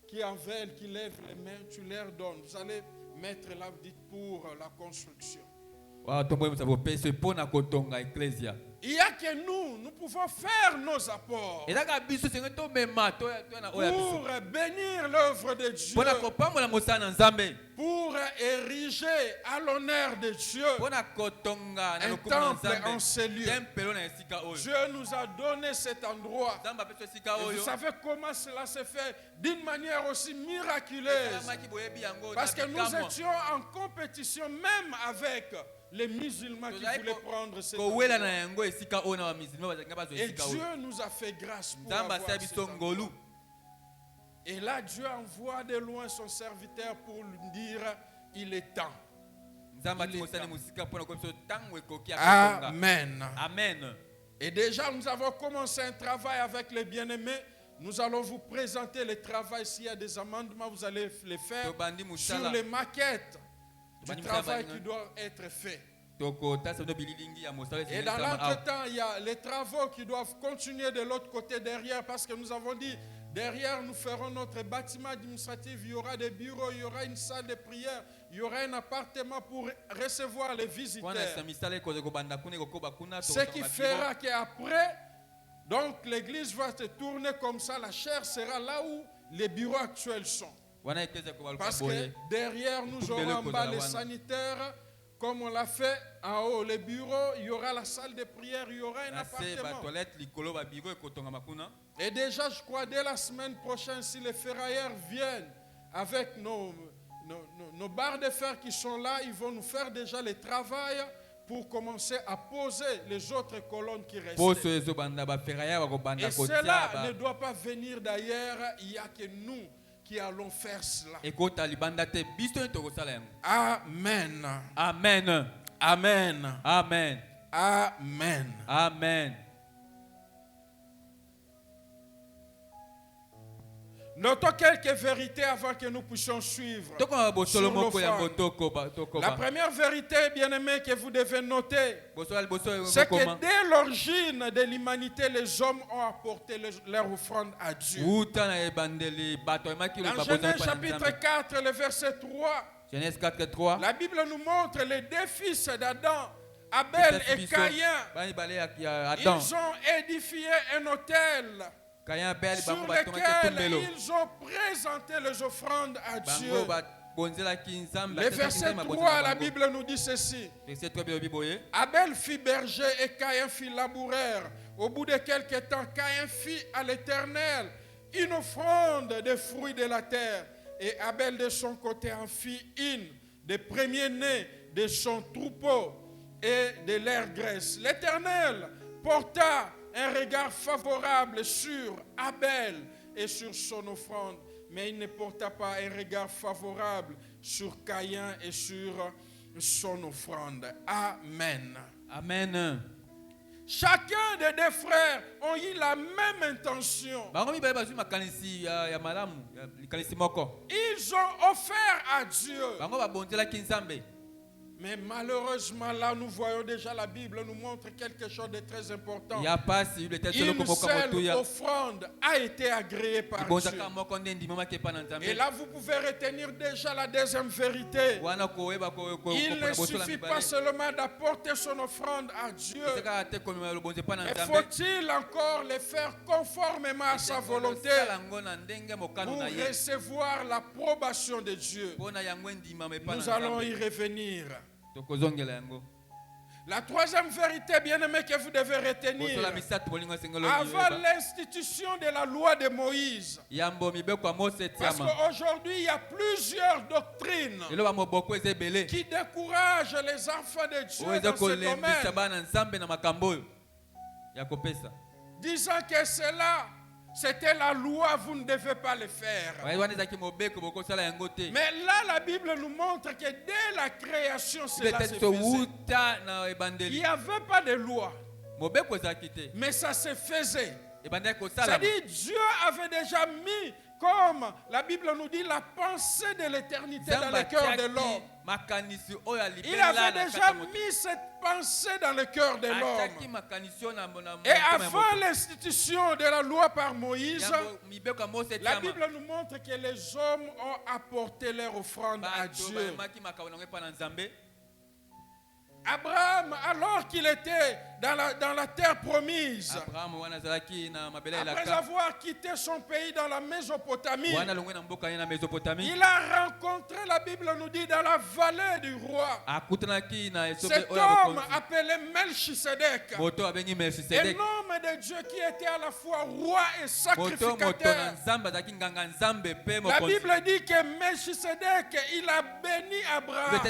qui en veulent, qui lèvent les mains, tu leur donnes. Vous allez mettre là, vous dites pour la construction. Il n'y a que nous pouvons faire nos apports pour bénir l'œuvre de Dieu, pour ériger à l'honneur de Dieu un temple en ces lieux. Dieu nous a donné cet endroit. Et vous savez comment cela s'est fait? D'une manière aussi miraculeuse. Parce que nous étions en compétition même avec les musulmans qui Tozali voulaient prendre cette kowela endroit. na yango esika oyo na bamisilima bazalaki bazwa Et esika oyo. Dieu nous a fait grâce pour Nzambe avoir asala cet biso endroit. ngolu. Et là, Dieu envoie de loin son serviteur pour lui dire, il est temps. Nzambe ati mosali mosika mpona koyebisa biso ntango ekoki ya kotonga. Amen. Amen. Et déjà, nous avons commencé un travail avec les bien-aimés. Nous allons vous présenter le travail. S'il y a des amendements, vous allez les faire Tobandi sur musala. les maquettes du Tobandi travail musala qui doit être fait. Tokotasa bino bililingi ya mosala Et dans l'entretemps, il y a les travaux qui doivent continuer de l'autre côté derrière, parce que nous avons dit, derrière, nous ferons notre bâtiment administratif. Il y aura des bureaux, il y aura une salle de prière, il y aura un appartement pour recevoir les visiteurs. Ce qui fera qu'après, donc l'église va se tourner comme ça, la chair sera là où les bureaux actuels sont. Parce que derrière, nous aurons en bas les sanitaires, comme on l'a fait en haut, les bureaux, il y aura la salle de prière, il y aura un appartement. Et déjà, je crois, dès la semaine prochaine, si les ferrailleurs viennent avec nos barres de fer qui sont là, ils vont nous faire déjà le travail pour commencer à poser les autres colonnes qui restent. Et cela ne doit pas venir d'ailleurs, il n'y a que nous qui allons faire cela. Amen. Amen. Amen. Amen. Amen. Amen. Notons quelques vérités avant que nous puissions suivre. Sur l'offrande. La première vérité, bien-aimés, que vous devez noter, c'est que dès l'origine de l'humanité, les hommes ont apporté leur offrande à Dieu. Dans Genèse chapitre 4, le verset 3, Genèse 4, 3. la Bible nous montre les deux fils d'Adam, Abel et Caïn. Ils ont édifié un autel sur lequel ils ont présenté les offrandes à Dieu. Le verset 3, la Bible nous dit ceci. Abel fit berger et Caïn fit laboureur. Au bout de quelque temps, Caïn fit à l'Éternel une offrande des fruits de la terre. Et Abel de son côté en fit une des premiers-nés de son troupeau et de leur graisse. L'Éternel porta un regard favorable sur Abel et sur son offrande, mais il ne porta pas un regard favorable sur Caïn et sur son offrande. Amen. Amen. Chacun des deux frères ont eu la même intention. Ils ont offert à Dieu. Mais malheureusement, là, nous voyons déjà la Bible nous montre quelque chose de très important. Une seule offrande a été agréée par Dieu. Et là, vous pouvez retenir déjà la deuxième vérité. Il ne suffit pas seulement d'apporter son offrande à Dieu, mais faut-il encore le faire conformément à sa volonté pour recevoir l'approbation de Dieu. Nous allons y revenir. La troisième vérité, bien-aimé, que vous devez retenir, avant l'institution de la loi de Moïse, parce qu'aujourd'hui, il y a plusieurs doctrines qui découragent les enfants de Dieu dans ce domaine, disant que cela, c'était la loi, vous ne devez pas le faire. Mais là, la Bible nous montre que dès la création, cela se faisait. Il n'y avait pas de loi, mais ça se faisait. C'est-à-dire Dieu avait déjà mis, comme la Bible nous dit, la pensée de l'éternité dans le cœur de l'homme. Il avait déjà mis cette pensée dans le cœur de l'homme. Et avant l'institution de la loi par Moïse, la Bible nous montre que les hommes ont apporté leur offrande à Dieu. Abraham, alors qu'il était dans la terre promise, après avoir quitté son pays dans la Mésopotamie, il a rencontré, la Bible nous dit, dans la vallée du roi, cet homme appelé Melchisedec, un homme de Dieu qui était à la fois roi et sacrificateur. La Bible dit que Melchisedec, il a béni Abraham.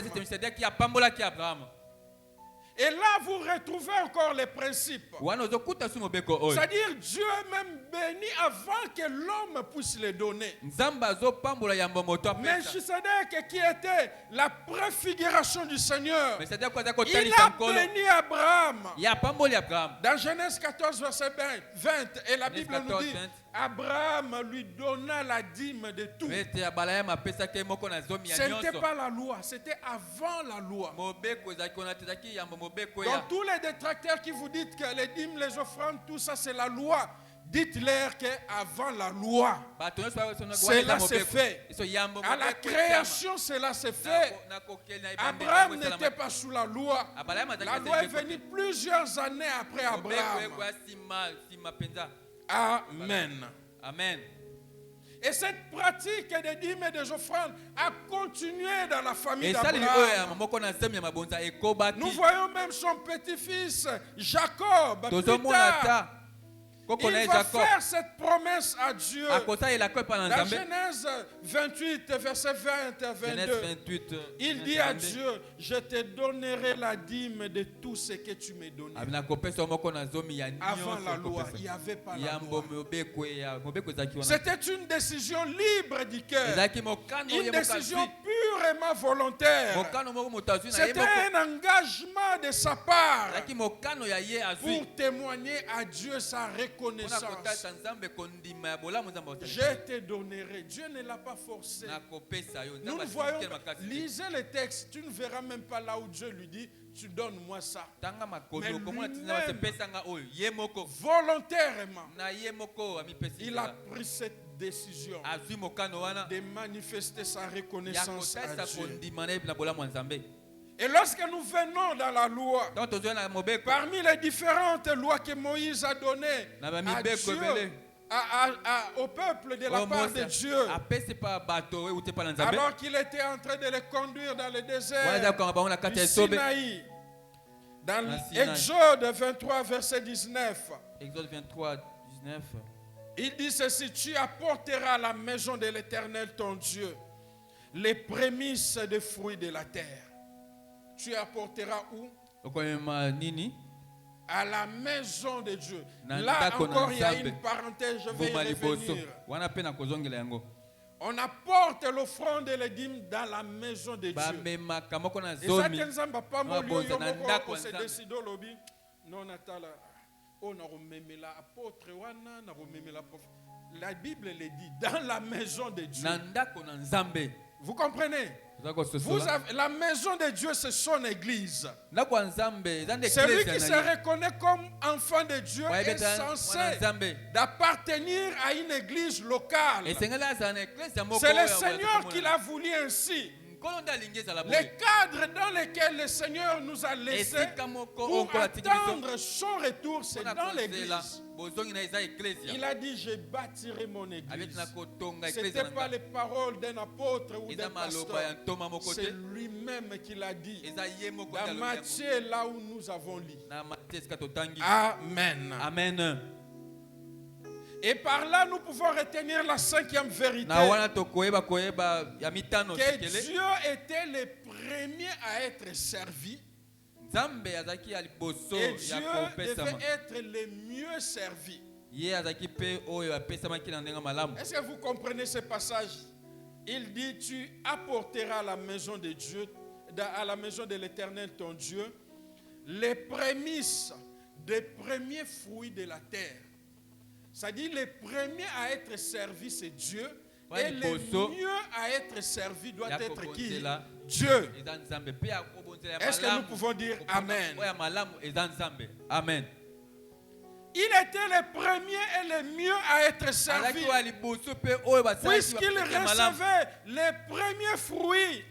Et là, vous retrouvez encore les principes. wana ozokuta su mobeko oyo C'est-à-dire, Dieu même bénit avant que l'homme puisse les donner. nzambe azopambola yambo moto apesa Melchisedec, qui était la préfiguration du Seigneur, mais c'est-à-dire quoi il kotalisa a nkolo béni Abraham. ya pamboli Abraham Dans Genèse 14, verset 20, et la Genèse Bible nous 14, dit, 20. Abraham lui donna la dîme de tout. ete abalaya apesaki moko na zomi ya Ce n'était nyonso pas la loi, c'était avant la loi. mobeko ezalaki wana te ezalaki yambo mobeko ya Donc tous les détracteurs qui vous disent que les dîmes, les offrandes, tout ça c'est la loi, dites-leur qu'avant la loi, bato nyonso wana cela eza s'est mobeko. fait. Eso yambo À la mobeko création, cela s'est fait. Abraham n'était pas sous la loi. La loi est venue plusieurs années après Abraham. Amen. Amen. Et cette pratique des dîmes et des offrandes a continué dans la famille Et ça, d'Abraham. Nous nous voyons même son petit-fils Jacob. Plus tard, il va faire cette promesse à Dieu. Dans Genèse 28, verset 20 à 22, il dit à Dieu, je te donnerai la dîme de tout ce que tu me donnes. Avant la loi, il n'y avait pas la loi. C'était une décision libre du cœur. Une décision purement volontaire. C'était un engagement de sa part pour témoigner à Dieu sa reconnaissance. Je te donnerai. Dieu ne l'a pas forcé. Nous le voyons. Lisez les textes. Tu ne verras même pas là où Dieu lui dit, tu donnes-moi ça. Mais lui-même, volontairement, il a pris cette décision de manifester sa reconnaissance à Dieu. Et lorsque nous venons dans la loi, parmi les différentes lois que Moïse a données à Dieu, au peuple de la part de Dieu, alors qu'il était en train de les conduire dans le désert du Sinaï, dans Exode 23, verset 19, Exode 23, 19. il dit ceci, tu apporteras à la maison de l'Éternel ton Dieu les prémices des fruits de la terre. Tu apporteras où? À la maison de Dieu. Là encore, il y a une parenthèse, je vais y revenir. On apporte l'offrande et les dîmes dans la maison de Dieu. Et ça, Kenzamba, pas mon lieu, on se décide au lobby. Non, Natala, on a remis la apôtre, la Bible le dit, dans la maison de Dieu. Vous comprenez? La maison de Dieu, c'est son église. Celui qui se reconnaît comme enfant de Dieu est censé d'appartenir à une église locale. C'est le Seigneur qui l'a voulu ainsi. Les cadres dans lesquels le Seigneur nous a laissés pour attendre son retour, c'est dans l'église. Il a dit, je bâtirai mon église. Ce n'était pas les paroles d'un apôtre ou d'un pasteur. C'est lui-même qui l'a dit. Dans Matthieu, là où nous avons lu. Amen. Amen. Et par là, nous pouvons retenir la cinquième vérité. Que Dieu était le premier à être servi. Et Dieu devait être le mieux servi. Est-ce que vous comprenez ce passage? Il dit, tu apporteras à la maison de Dieu, à la maison de l'Éternel ton Dieu, les prémices des premiers fruits de la terre. C'est-à-dire, le premier à être servi, c'est Dieu. Et le mieux à être servi doit être qui? Dieu. Est-ce que nous pouvons dire Amen? Amen. Il était le premier et le mieux à être servi. Puisqu'il recevait les premiers fruits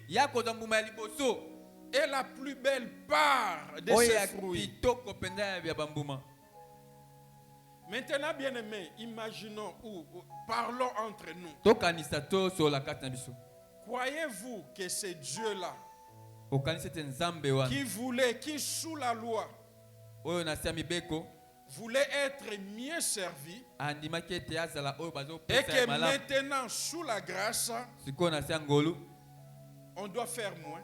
et la plus belle part de ces fruits. Maintenant, bien-aimés, imaginons ou parlons entre nous. Croyez-vous que c'est Dieu-là qui voulait, qui sous la loi voulait être mieux servi et que maintenant sous la grâce on doit faire moins?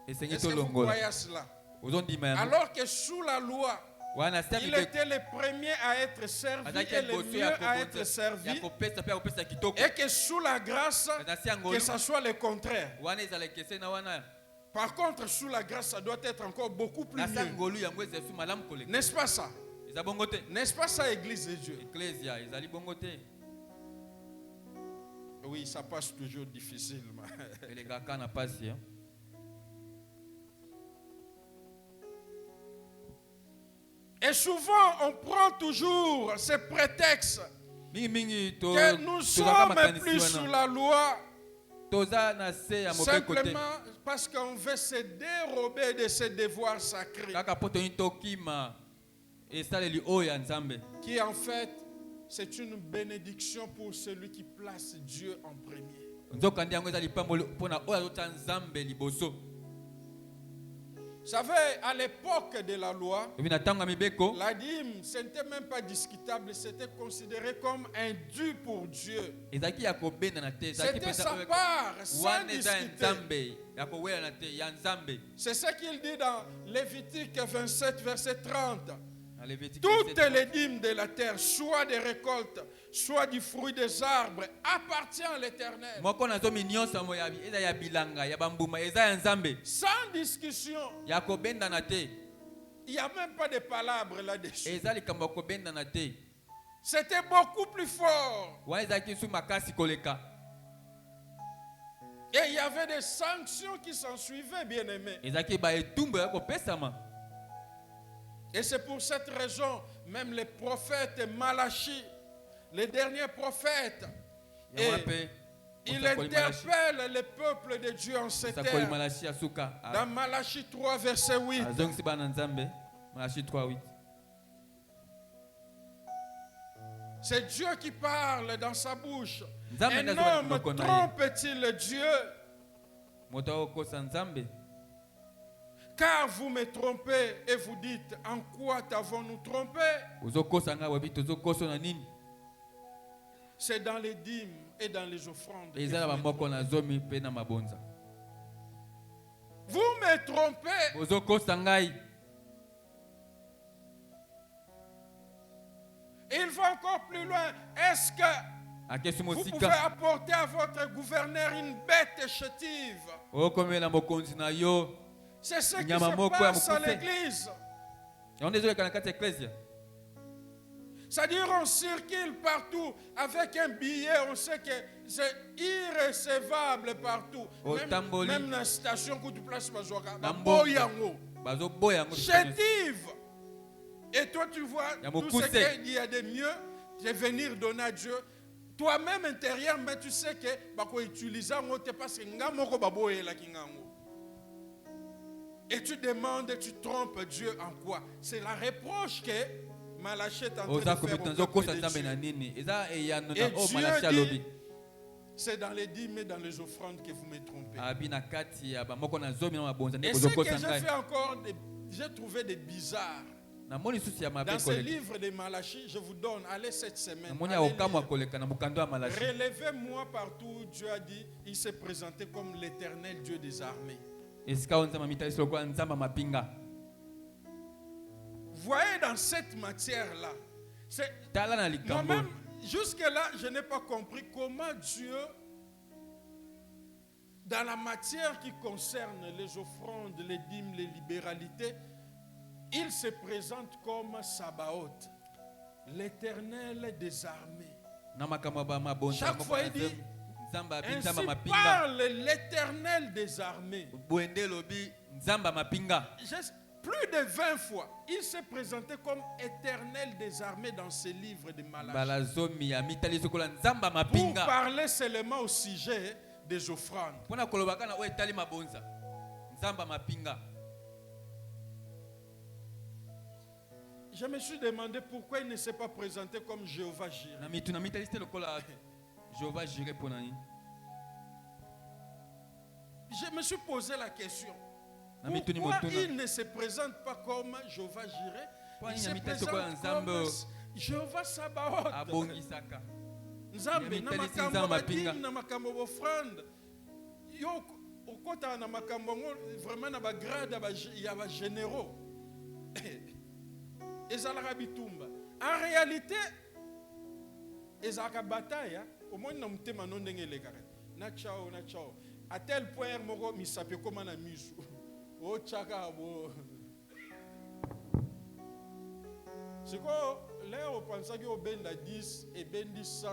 Est-ce que vous croyez à cela? Alors que sous la loi, il était le premier à être servi et le mieux à être servi. Et que sous la grâce, que ce soit le contraire. Par contre, sous la grâce, ça doit être encore beaucoup plus mieux. N'est-ce pas ça? N'est-ce pas ça, Église de Dieu? Oui, ça passe toujours difficilement. Et souvent, on prend toujours ces prétextes que nous sommes plus sous la loi, simplement parce qu'on veut se dérober de ces devoirs sacrés. Qui en fait, c'est une bénédiction pour celui qui place Dieu en premier. Vous savez, à l'époque de la loi, la dîme, ce n'était même pas discutable, c'était considéré comme un dû pour Dieu. C'était sa part, sans discuter. C'est ce qu'il dit dans Lévitique 27, verset 30. Toutes les dîmes de la terre, soit des récoltes, soit du fruit des arbres, appartiennent à l'Éternel. Sans discussion. Il n'y a même pas de palabres là-dessus. C'était beaucoup plus fort. Et il y avait des sanctions qui s'en suivaient, bien aimés. Et c'est pour cette raison, même les prophètes Malachi, les derniers prophètes, il interpelle le peuple de Dieu en ces termes. Dans Malachi 3, verset 8. C'est Dieu qui parle dans sa bouche. Un homme trompe-t-il Dieu? Car vous me trompez et vous dites, en quoi t'avons-nous trompé? C'est dans les dîmes et dans les offrandes. Vous me trompez. Il va encore plus loin. Est-ce que vous pouvez apporter à votre gouverneur une bête chétive? C'est ce qui se passe à l'église. C'est-à-dire on circule partout avec un billet, on sait que c'est irrécevable partout. Même la station où tu places chétive. Et toi tu vois tout ce qu'il y a de mieux, c'est venir donner à Dieu. Toi-même intérieur, mais tu sais que tu utilises parce que et tu demandes, tu trompes Dieu en quoi? C'est la reproche que Malachi est en train de faire au peuple de Dieu. Et Dieu dit, c'est dans les dîmes et dans les offrandes que vous me trompez. Et ce que j'ai fait encore, j'ai trouvé des bizarres. Dans ce livre de Malachi, je vous donne, allez cette semaine. Relevez-moi partout où Dieu a dit, il s'est présenté comme l'Éternel Dieu des armées. Voyez dans cette matière-là, moi-même, jusque-là, je n'ai pas compris comment Dieu, dans la matière qui concerne les offrandes, les dîmes, les libéralités, il se présente comme Sabaoth, l'Éternel des armées. Chaque fois, il dit, ainsi parle l'Éternel des armées. Plus de 20 fois, il s'est présenté comme Éternel des armées dans ce livre de Malachi. Pour parler seulement au sujet des offrandes. Je me suis demandé pourquoi il ne s'est pas présenté comme Jéhovah Jireh. Je me suis posé la question. Pourquoi il ne se présente pas comme Jéhovah Jireh? Il se présente comme Jéhovah Sabaoth. Nzambe na makambo badini na makambo bofrande. okota na makambo vraiment na ba grade ya ba généraux. Ezalaka bitumba. En réalité, ezalaka bataille, au moins na mutema non ndenge lekaka. Na chao. À tel point moko misape koma na misu. O chaka bo. Siko leo pensaki au benda 10 et bendi 100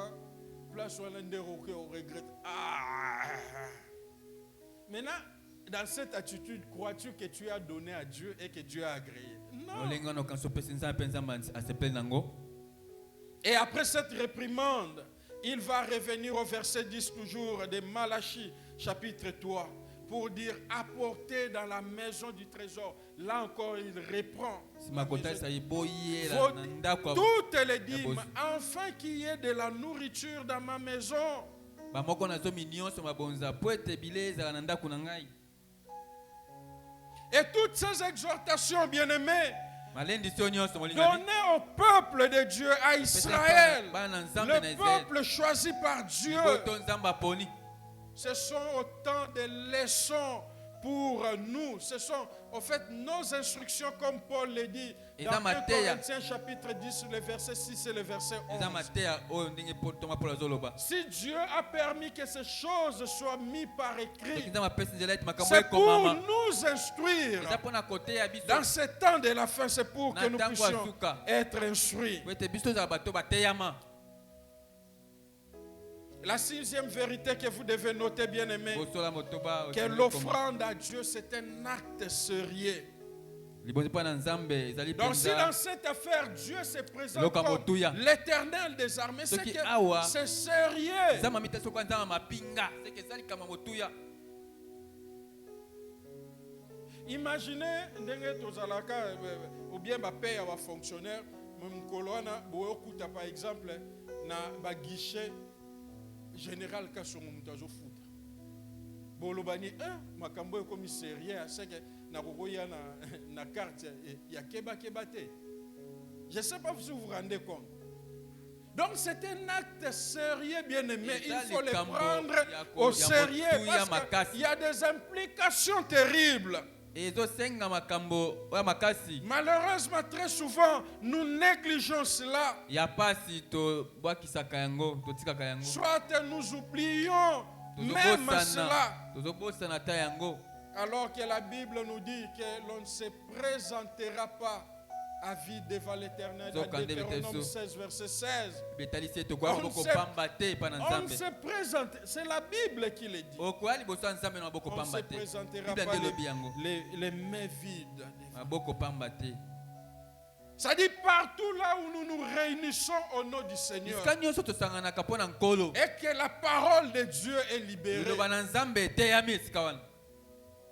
place wana ndero que on regrette. Maintenant, dans cette attitude, crois-tu que tu as donné à Dieu et que Dieu a agréé? Non. Et après cette réprimande, il va revenir au verset 10 toujours de Malachie, chapitre 3, pour dire apporter dans la maison du trésor. Là encore, il reprend. Toutes les dîmes, afin qu'il y ait de la nourriture dans ma maison. Et toutes ces exhortations, bien-aimés, données au peuple de Dieu, à Israël, le peuple choisi par Dieu, ce sont autant de leçons pour nous. Ce sont en fait nos instructions, comme Paul le dit dans 1 Corinthiens chapitre 10, le verset 6 et le verset 11. Si Dieu a permis que ces choses soient mises par écrit, c'est pour nous instruire. Dans ce temps de la fin, c'est pour que nous puissions être instruits. La sixième vérité que vous devez noter, bien aimé, que l'offrande à Dieu, c'est un acte sérieux. Donc si dans cette affaire, Dieu se présente comme l'Éternel des armées, c'est que c'est sérieux. Imaginez, ou bien ma père ou fonctionnaire, par exemple, na guichet général Kassomo Mutazo Futa. Bolobani, makambo est comme sérieux, c'est que na carte, il y a Kebate. Je ne sais pas si vous vous rendez compte. Donc c'est un acte sérieux, bien aimé. Il faut le prendre au sérieux parce qu'il y a des implications terribles. Malheureusement, très souvent, nous négligeons cela. Soit nous oublions même cela. Alors que la Bible nous dit que l'on ne se présentera pas à vide devant l'Éternel. Dans Deutéronome 16, verset 16. On ne se présente. C'est la Bible qui le dit. On ne se présentera pas les mains vides. Ça dit partout là où nous nous réunissons au nom du Seigneur. Et que la parole de Dieu est libérée.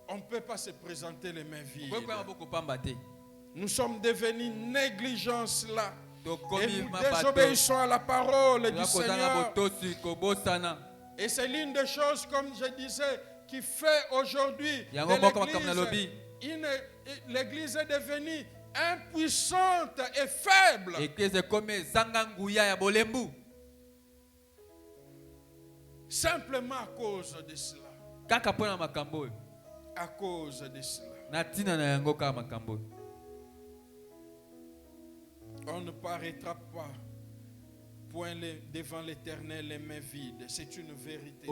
On ne peut pas se présenter les mains vides. Nous sommes devenus négligents là. Et nous désobéissons à la parole du Seigneur. Et c'est l'une des choses, comme je disais, qui fait aujourd'hui l'Église est devenue impuissante et faible. Simplement à cause de cela. À cause de cela. On ne paraîtra pas point devant l'Éternel les mains vides. C'est une vérité.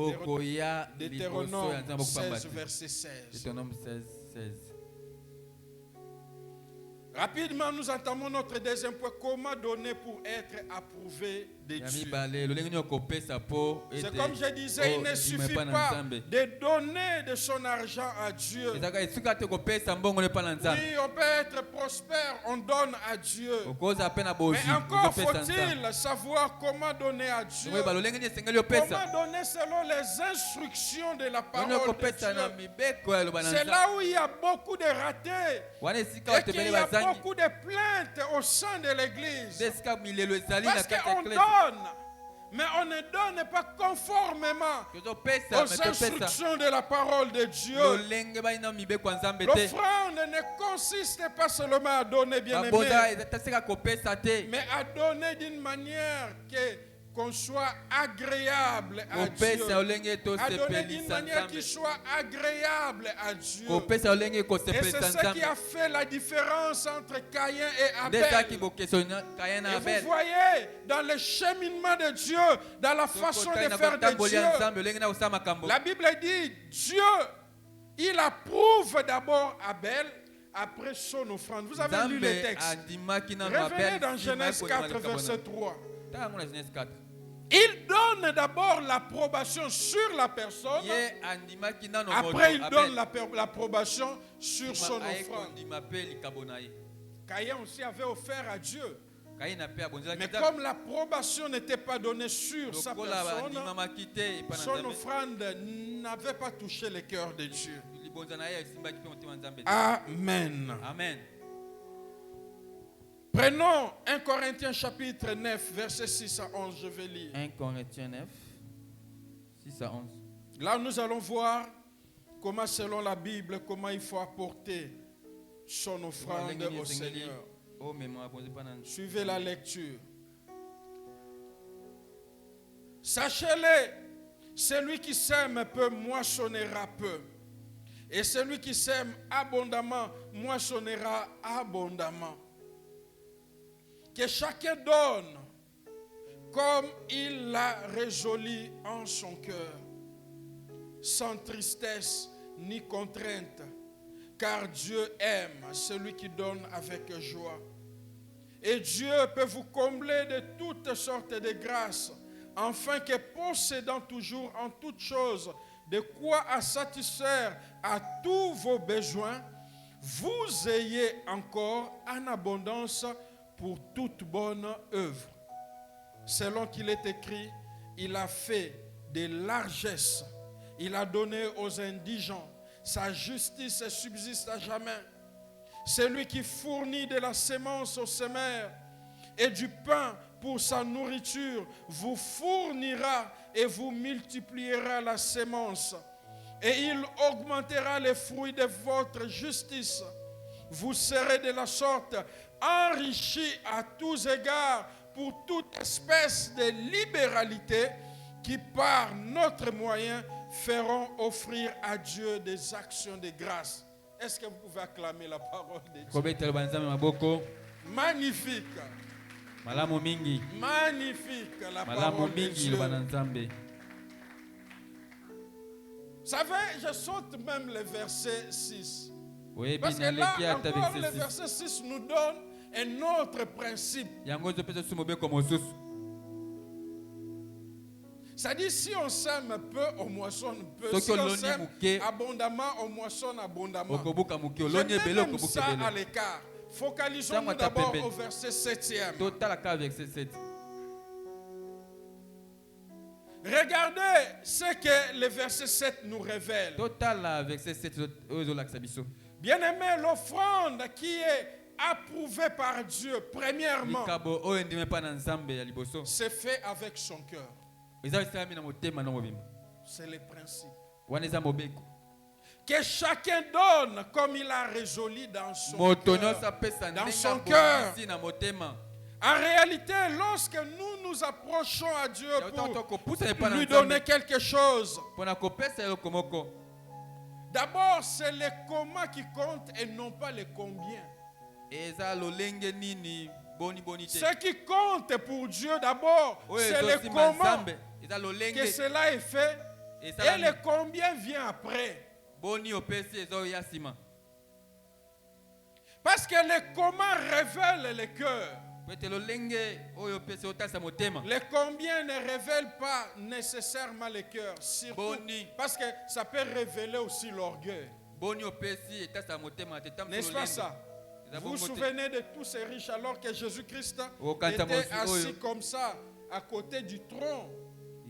Deutéronome 16, verset 16. Rapidement, nous entamons notre deuxième point. Comment donner pour être approuvé de Dieu? C'est comme je disais, il ne suffit pas de donner de son argent à Dieu. Oui, on peut être prospère, on donne à Dieu. Mais encore faut-il savoir comment donner à Dieu. Comment donner selon les instructions de la parole de Dieu. C'est là où il y a beaucoup de ratés. Et qu'il y a beaucoup de plaintes au sein de l'Église. Parce qu'on donne, mais on ne donne pas conformément aux instructions de la parole de Dieu. L'offrande ne consiste pas seulement à donner, bien aimé, mais à donner d'une manière qu'on soit agréable à Dieu. kopesa olenge À donner d'une tosepelisa manière qui nzambe soit agréable à Dieu. kopesa olenge Et c'est kosepelisa ce qui nzambe a fait la différence entre Caïn et nde ezalaki Abel. bokeso na Kain na Et Abel vous voyez, dans le cheminement de Dieu, dans la façon de faire de kotambola ya Dieu, nzambe olenge na kosala makambo la Bible dit, Dieu, il approuve d'abord Abel, après son offrande. Vous avez lu le nzambe texte. andimaki nano Revenez Abel dans nsima Genèse ekondima 4, likambo na verset ye. 3. Tala yango na Genèse 4 Il donne d'abord l'approbation sur la personne. ye andimaki nano Après, il moto donne Abel l'approbation sur nsima son aye offrande. kondima mpe likambo na ye Caïn aussi avait offert à Dieu. Kaina mpe abonzelaki Mais nzambe comme l'approbation n'était pas donnée sur sa lokola personne, bandimamaki te epai na son nzambe offrande n'avait pas touché le cœur de Dieu. libonza na ye esimbaki mpe motema nzambe te. Amen. Amen. Prenons 1 Corinthiens chapitre 9, versets 6 à 11, je vais lire. 1 Corinthiens 9, 6 à 11. Là, nous allons voir comment, selon la Bible, comment il faut apporter son offrande au Seigneur. Oh, mais moi, bon, c'est pas dans- Suivez la lecture. Sachez-le, celui qui sème peu moissonnera peu. Et celui qui sème abondamment moissonnera abondamment. Que chacun donne comme il l'a résolu en son cœur, sans tristesse ni contrainte, car Dieu aime celui qui donne avec joie. Et Dieu peut vous combler de toutes sortes de grâces, afin que possédant toujours en toutes choses de quoi à satisfaire à tous vos besoins, vous ayez encore en abondance pour toute bonne œuvre. Selon qu'il est écrit, il a fait des largesses, il a donné aux indigents, sa justice subsiste à jamais. Celui qui fournit de la sémence aux semeurs et du pain pour sa nourriture vous fournira et vous multipliera la sémence. Et il augmentera les fruits de votre justice. Vous serez de la sorte enrichis à tous égards pour toute espèce de libéralité qui par notre moyen feront offrir à Dieu des actions de grâce. Est-ce que vous pouvez acclamer la parole de Dieu? Kobetela banzambe maboko Magnifique. malamu mingi Magnifique la malamu parole de mingi Dieu. loba na nzambe. Vous savez, je saute même le verset 6. oyebi Parce que là naleki ata encore le verset 6 verset 6 nous donne un autre principe. yango ezopesa biso mobeko mosusu. Ça dit, si on sème peu, on moissonne peu. Soki Si on oloni sème muke, on moissonne abondamment. okobuka moke Je oloni mets ebele même okobuka ça à ebele. l'écart. Focalisons-nous Tango ata d'abord pembeni. au verset 7e. totalaka verset 7 Regardez ce que le verset 7 nous révèle. totala verset 7 oyo ezolakisa biso. Bien-aimé, l'offrande qui est approuvée par Dieu, premièrement, likabo oyo endimi epai na nzambe ya liboso c'est fait avec son cœur. eza esalami na motema na mobimba C'est le principe. wana eza mobeko. Que chacun donne comme il a résolu dans son moto cœur. nyonso apesa Dans ndenge son cœur. abongisi na motema. En réalité, lorsque nous nous approchons à Dieu Yautaka pour kopusa epai na lui nzambe donner quelque chose, mpona kopesa eloko moko, d'abord c'est le comment qui compte et non pas le combien. eza lolenge nini boni boni te. Ce qui compte pour Dieu d'abord, Oyo c'est le ezosima comment nzambe eza que lolenge cela est fait et esalami. le combien vient après. Boni opesi ezoya nsima. Parce que le comment révèle le cœur. Po ete lolenge oyo opesi otalisa motema. Le combien ne révèle pas nécessairement le cœur. Surtout Boni. parce que ça peut révéler aussi l'orgueil. Boni opesi etalisa motema te tamso N'est-ce pas lolenge. ça? Eza Vous vous bongo te. souvenez de tous ces riches alors que Jésus-Christ Okanta était mosi assis oyo. comme ça à côté du trône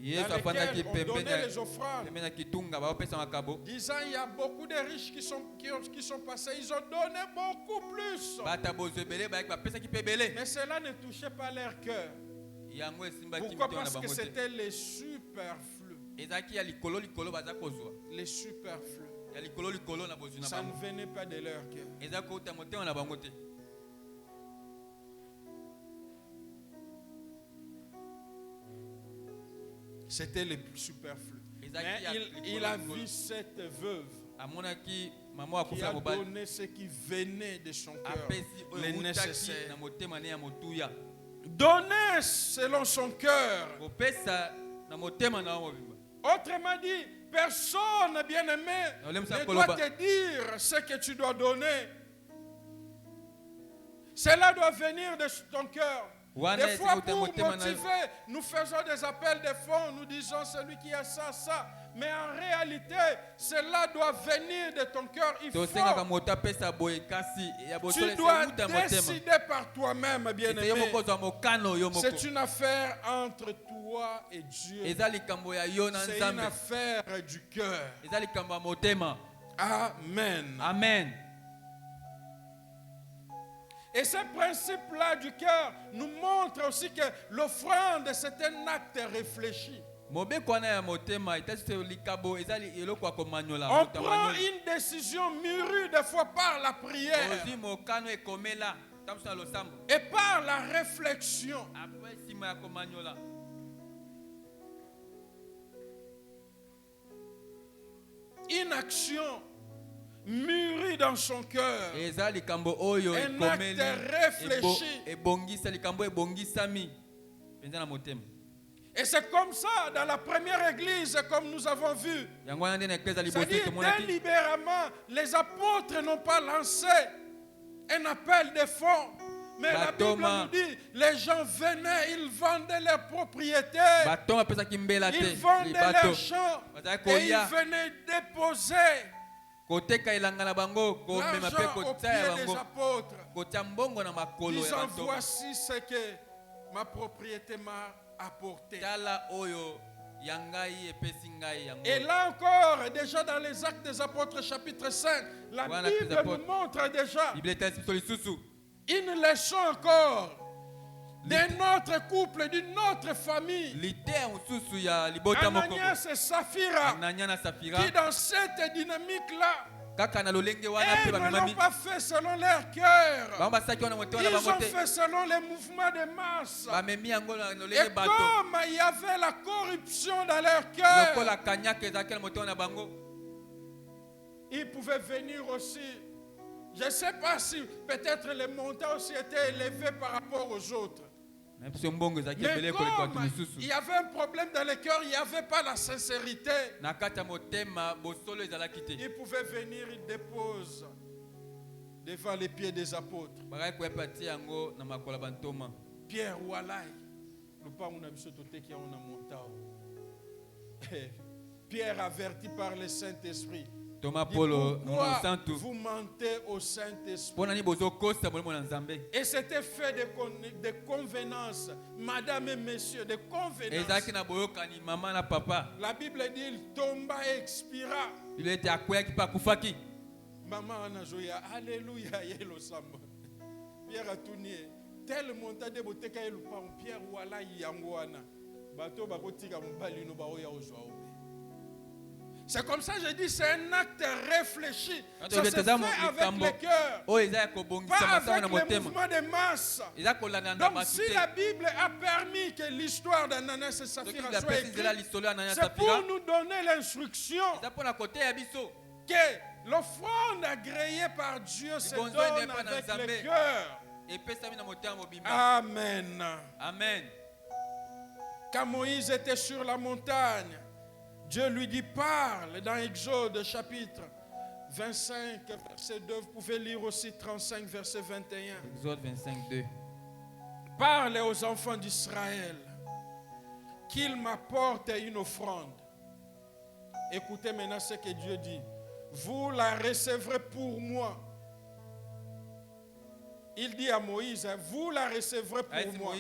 Yesu dans afandaki lequel on pembeni donnait les offrandes. pembeni ya kitunga baopesa makabo. Disant il y a beaucoup de riches qui sont passés, ils ont donné beaucoup plus. Bata bozo ebele bayaki bapesaki mpe ebele. Mais cela ne touchait pas leur cœur. Yango esimbaki Pourquoi? mitema na Parce que bango te. c'était les superflus. Ezalaki ya likolo likolo baza kozwa. Les superflus. Ya likolo likolo na bozwi na Ça ne bango. venait pas de leur cœur. Eza kouta motema na bango te. c'était le superflu. Ezaki Mais ya il a likolo vu cette veuve amonaki mama qui akufela a mobali donné ce qui venait de son cœur, apesi oyo le eutaki nécessaire. na motema ne ya motuya Donner selon son cœur. kopesa na motema na yo mobimba. Autrement dit, personne, bien-aimé, ne doit te dire ce que tu dois donner. Cela doit venir de ton cœur. Des fois, pour motiver, nous faisons des appels de fonds, nous disons celui qui a ça, ça. Mais en réalité, cela doit venir de ton cœur. Il faut. Tu dois décider par toi-même, bien-aimé. C'est une affaire entre toi et Dieu. C'est une affaire du cœur. Amen. Amen. Et ce principe-là du cœur nous montre aussi que l'offrande, c'est un acte réfléchi. On prend une décision mûrie des fois par la prière et par la réflexion. Une action mûri dans son cœur. Un acte réfléchi. Et c'est comme ça dans la première église, comme nous avons vu. C'est-à-dire, délibérément, les apôtres n'ont pas lancé un appel de fonds. Mais la Bible nous dit, les gens venaient, ils vendaient leurs propriétés, ils vendaient leurs champs, et ils venaient déposer l'argent au pied des apôtres, disant voici ce que ma propriété m'a apporté. Et là encore, déjà dans les Actes des Apôtres chapitre 5, la Bible nous montre déjà une leçon encore d'un autre couple, d'une autre famille, Ananias et Saphira, qui dans cette dynamique-là, ils ne l'ont pas fait selon leur cœur. Ils ont fait selon les mouvements de masse. Et comme il y avait la corruption dans leur cœur, ils pouvaient venir aussi. Je ne sais pas si peut-être les montants aussi étaient élevés par rapport aux autres. Mais comme il y avait un problème dans le cœur, il n'y avait pas la sincérité. Ils pouvaient venir, ils déposent devant les pieds des apôtres. Pierre Walai, nous parlons Pierre averti par le Saint-Esprit. Thomas Paul, vous mentez au Saint-Esprit. Et c'était fait de convenances, madame et messieurs, de convenances. La Bible dit il tomba et expira. Maman anajoya, alléluia, yelo samba. Pierre a tourné. Tel montant de boteka elupa, Pierre wala yangoana. Bato bakotika mbali no baoya ojoa. C'est comme ça que je dis, c'est un acte réfléchi. Ça se fait avec le cœur, pas avec les mouvements de masse. Donc si la Bible a permis que l'histoire d'Ananias et Saphira soit écrite, c'est pour nous donner l'instruction que l'offrande agréée par Dieu se donne avec le cœur. Amen. Amen. Quand Moïse était sur la montagne, Dieu lui dit, parle dans Exode chapitre 25, verset 2. Vous pouvez lire aussi 35, verset 21. Exode 25, 2. Parle aux enfants d'Israël qu'ils m'apportent une offrande. Écoutez maintenant ce que Dieu dit. Vous la recevrez pour moi. Il dit à Moïse, vous la recevrez pour moi.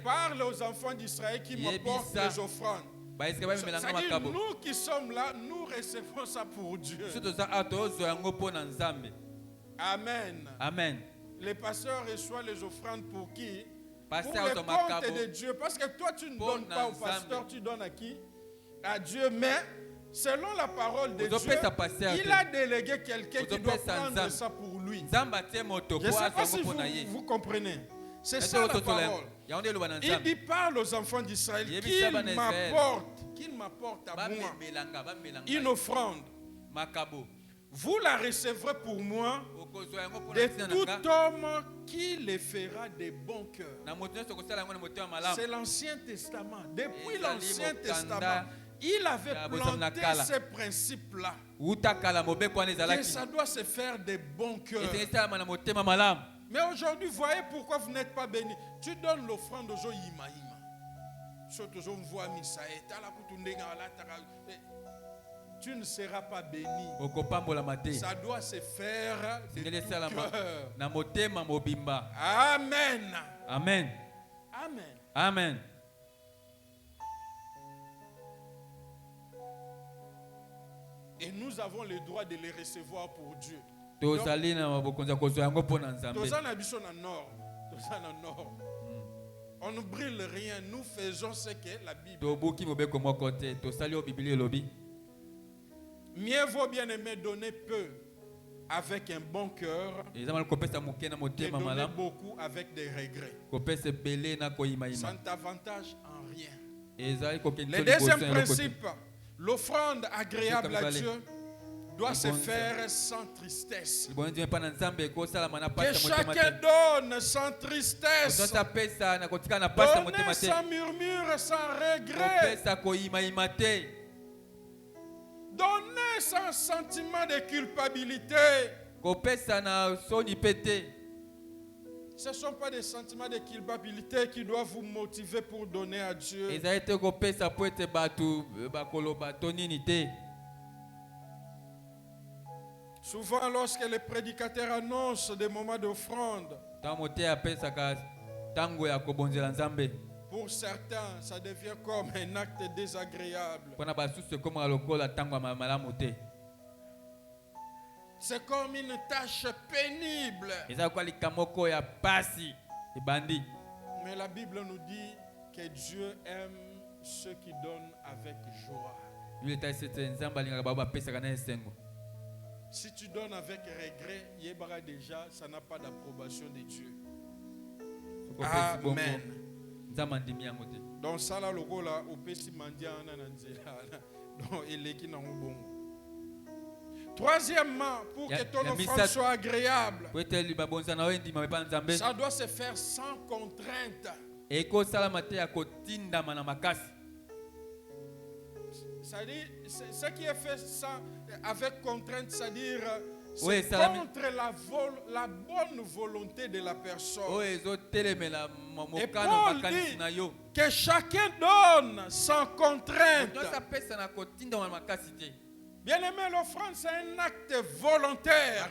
Parle aux enfants d'Israël qui m'apportent les offrandes. C'est-à-dire, nous qui sommes là, nous recevons ça pour Dieu. Amen. Amen. Les pasteurs reçoivent les offrandes pour qui? Pour le compte de Dieu. Parce que toi, tu ne donnes pas au pasteur, tu donnes à qui? À Dieu. Mais selon la parole de Dieu, il a délégué quelqu'un qui doit prendre ça pour lui. Je ne sais pas si vous comprenez. C'est ça la parole. Il dit, parle aux enfants d'Israël qu'ils m'apportent à moi une offrande. Vous la recevrez pour moi de tout homme qui les fera de bon cœur. C'est l'Ancien Testament. Depuis l'Ancien Testament, il avait planté ces principes-là. Et ça doit se faire de bon cœur. Mais aujourd'hui, voyez pourquoi vous n'êtes pas bénis. Tu donnes l'offrande aux gens Yimaïma. Tu ne seras pas béni. Ça doit se faire de tout cœur. Amen. Amen. Amen. Amen. Et nous avons le droit de les recevoir pour Dieu. On ne brûle rien, nous faisons ce que la Bible. Mieux vaut bien aimer donner peu avec un bon cœur que donner beaucoup avec des regrets. Ça ne t'avantage en rien. Le deuxième principe, l'offrande agréable à Dieu doit se faire sans tristesse. Que chacun donne sans tristesse. Donner sans murmure, sans regret. Donner sans sentiment de culpabilité. Ce ne sont pas des sentiments de culpabilité qui doivent vous motiver pour donner à Dieu. Souvent, lorsque les prédicateurs annoncent des moments d'offrande, pour certains, ça devient comme un acte désagréable. C'est comme une tâche pénible. Mais la Bible nous dit que Dieu aime ceux qui donnent avec joie. Si tu donnes avec regret, Yébara déjà, ça n'a pas d'approbation de Dieu. Amen. Donc ça là, le go là, au pesi mandia ananzela. Donc il est qui n'a bon. Troisièmement, pour que ton offrande soit agréable, ça doit se faire sans contrainte. C'est-à-dire, ce qui est fait avec contrainte, c'est-à-dire c'est contre la bonne volonté de la personne. Et Paul dit que chacun donne sans contrainte. Bien aimé, l'offrande c'est un acte volontaire.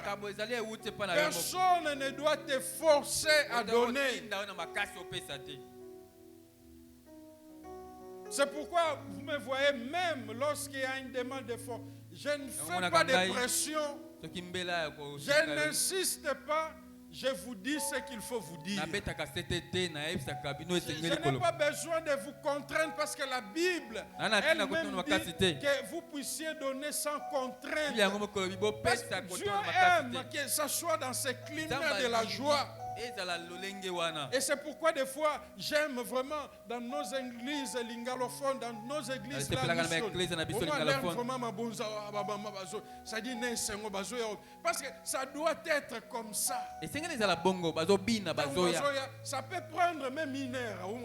Personne ne doit te forcer à donner. C'est pourquoi vous me voyez, même lorsqu'il y a une demande d'effort, je ne fais pas de pression. Je n'insiste pas. Je vous dis ce qu'il faut vous dire. Je n'ai pas besoin de vous contraindre parce que la Bible elle-même dit que vous puissiez donner sans contrainte. Parce que Dieu aime que ça soit dans ce climat de la joie. Et c'est pourquoi des fois j'aime vraiment dans nos églises lingalophones, dans nos églises là, on l'air vraiment ma bonza, ça dit parce que ça doit être comme ça. Ça peut prendre même une heure. Vous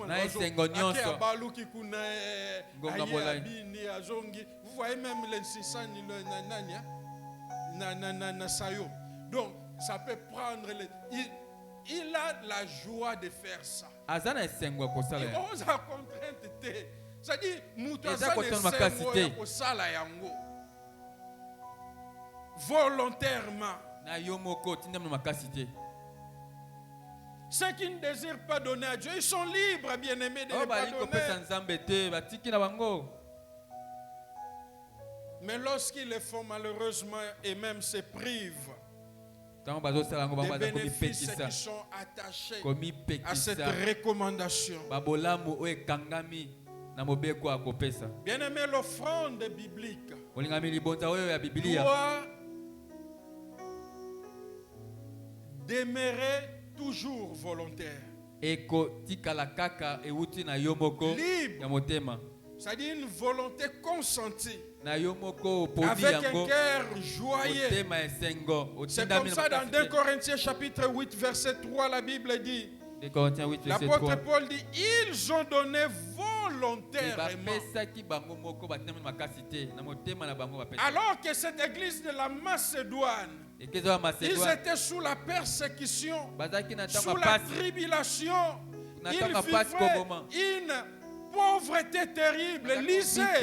voyez même les donc ça peut prendre il a la joie de faire ça. Il ose la contrainte. C'est-à-dire, volontairement. Ceux qui ne désirent pas donner à Dieu, ils sont libres, bien-aimés, de ne pas donner. Mais lorsqu'ils le font malheureusement et même se privent, des bénéfices qui sont attachés à cette recommandation. Bien aimé, l'offrande biblique doit demeurer toujours volontaire. Libre. C'est-à-dire une volonté consentie. Avec un cœur joyeux. C'est comme ça dans 2 Corinthiens chapitre 8 verset 3, la Bible dit. L'apôtre Paul dit, ils ont donné volontairement. Alors que cette église de la Macédoine, ils étaient sous la persécution, sous la tribulation. Ils vivaient une pauvreté terrible. Lisez.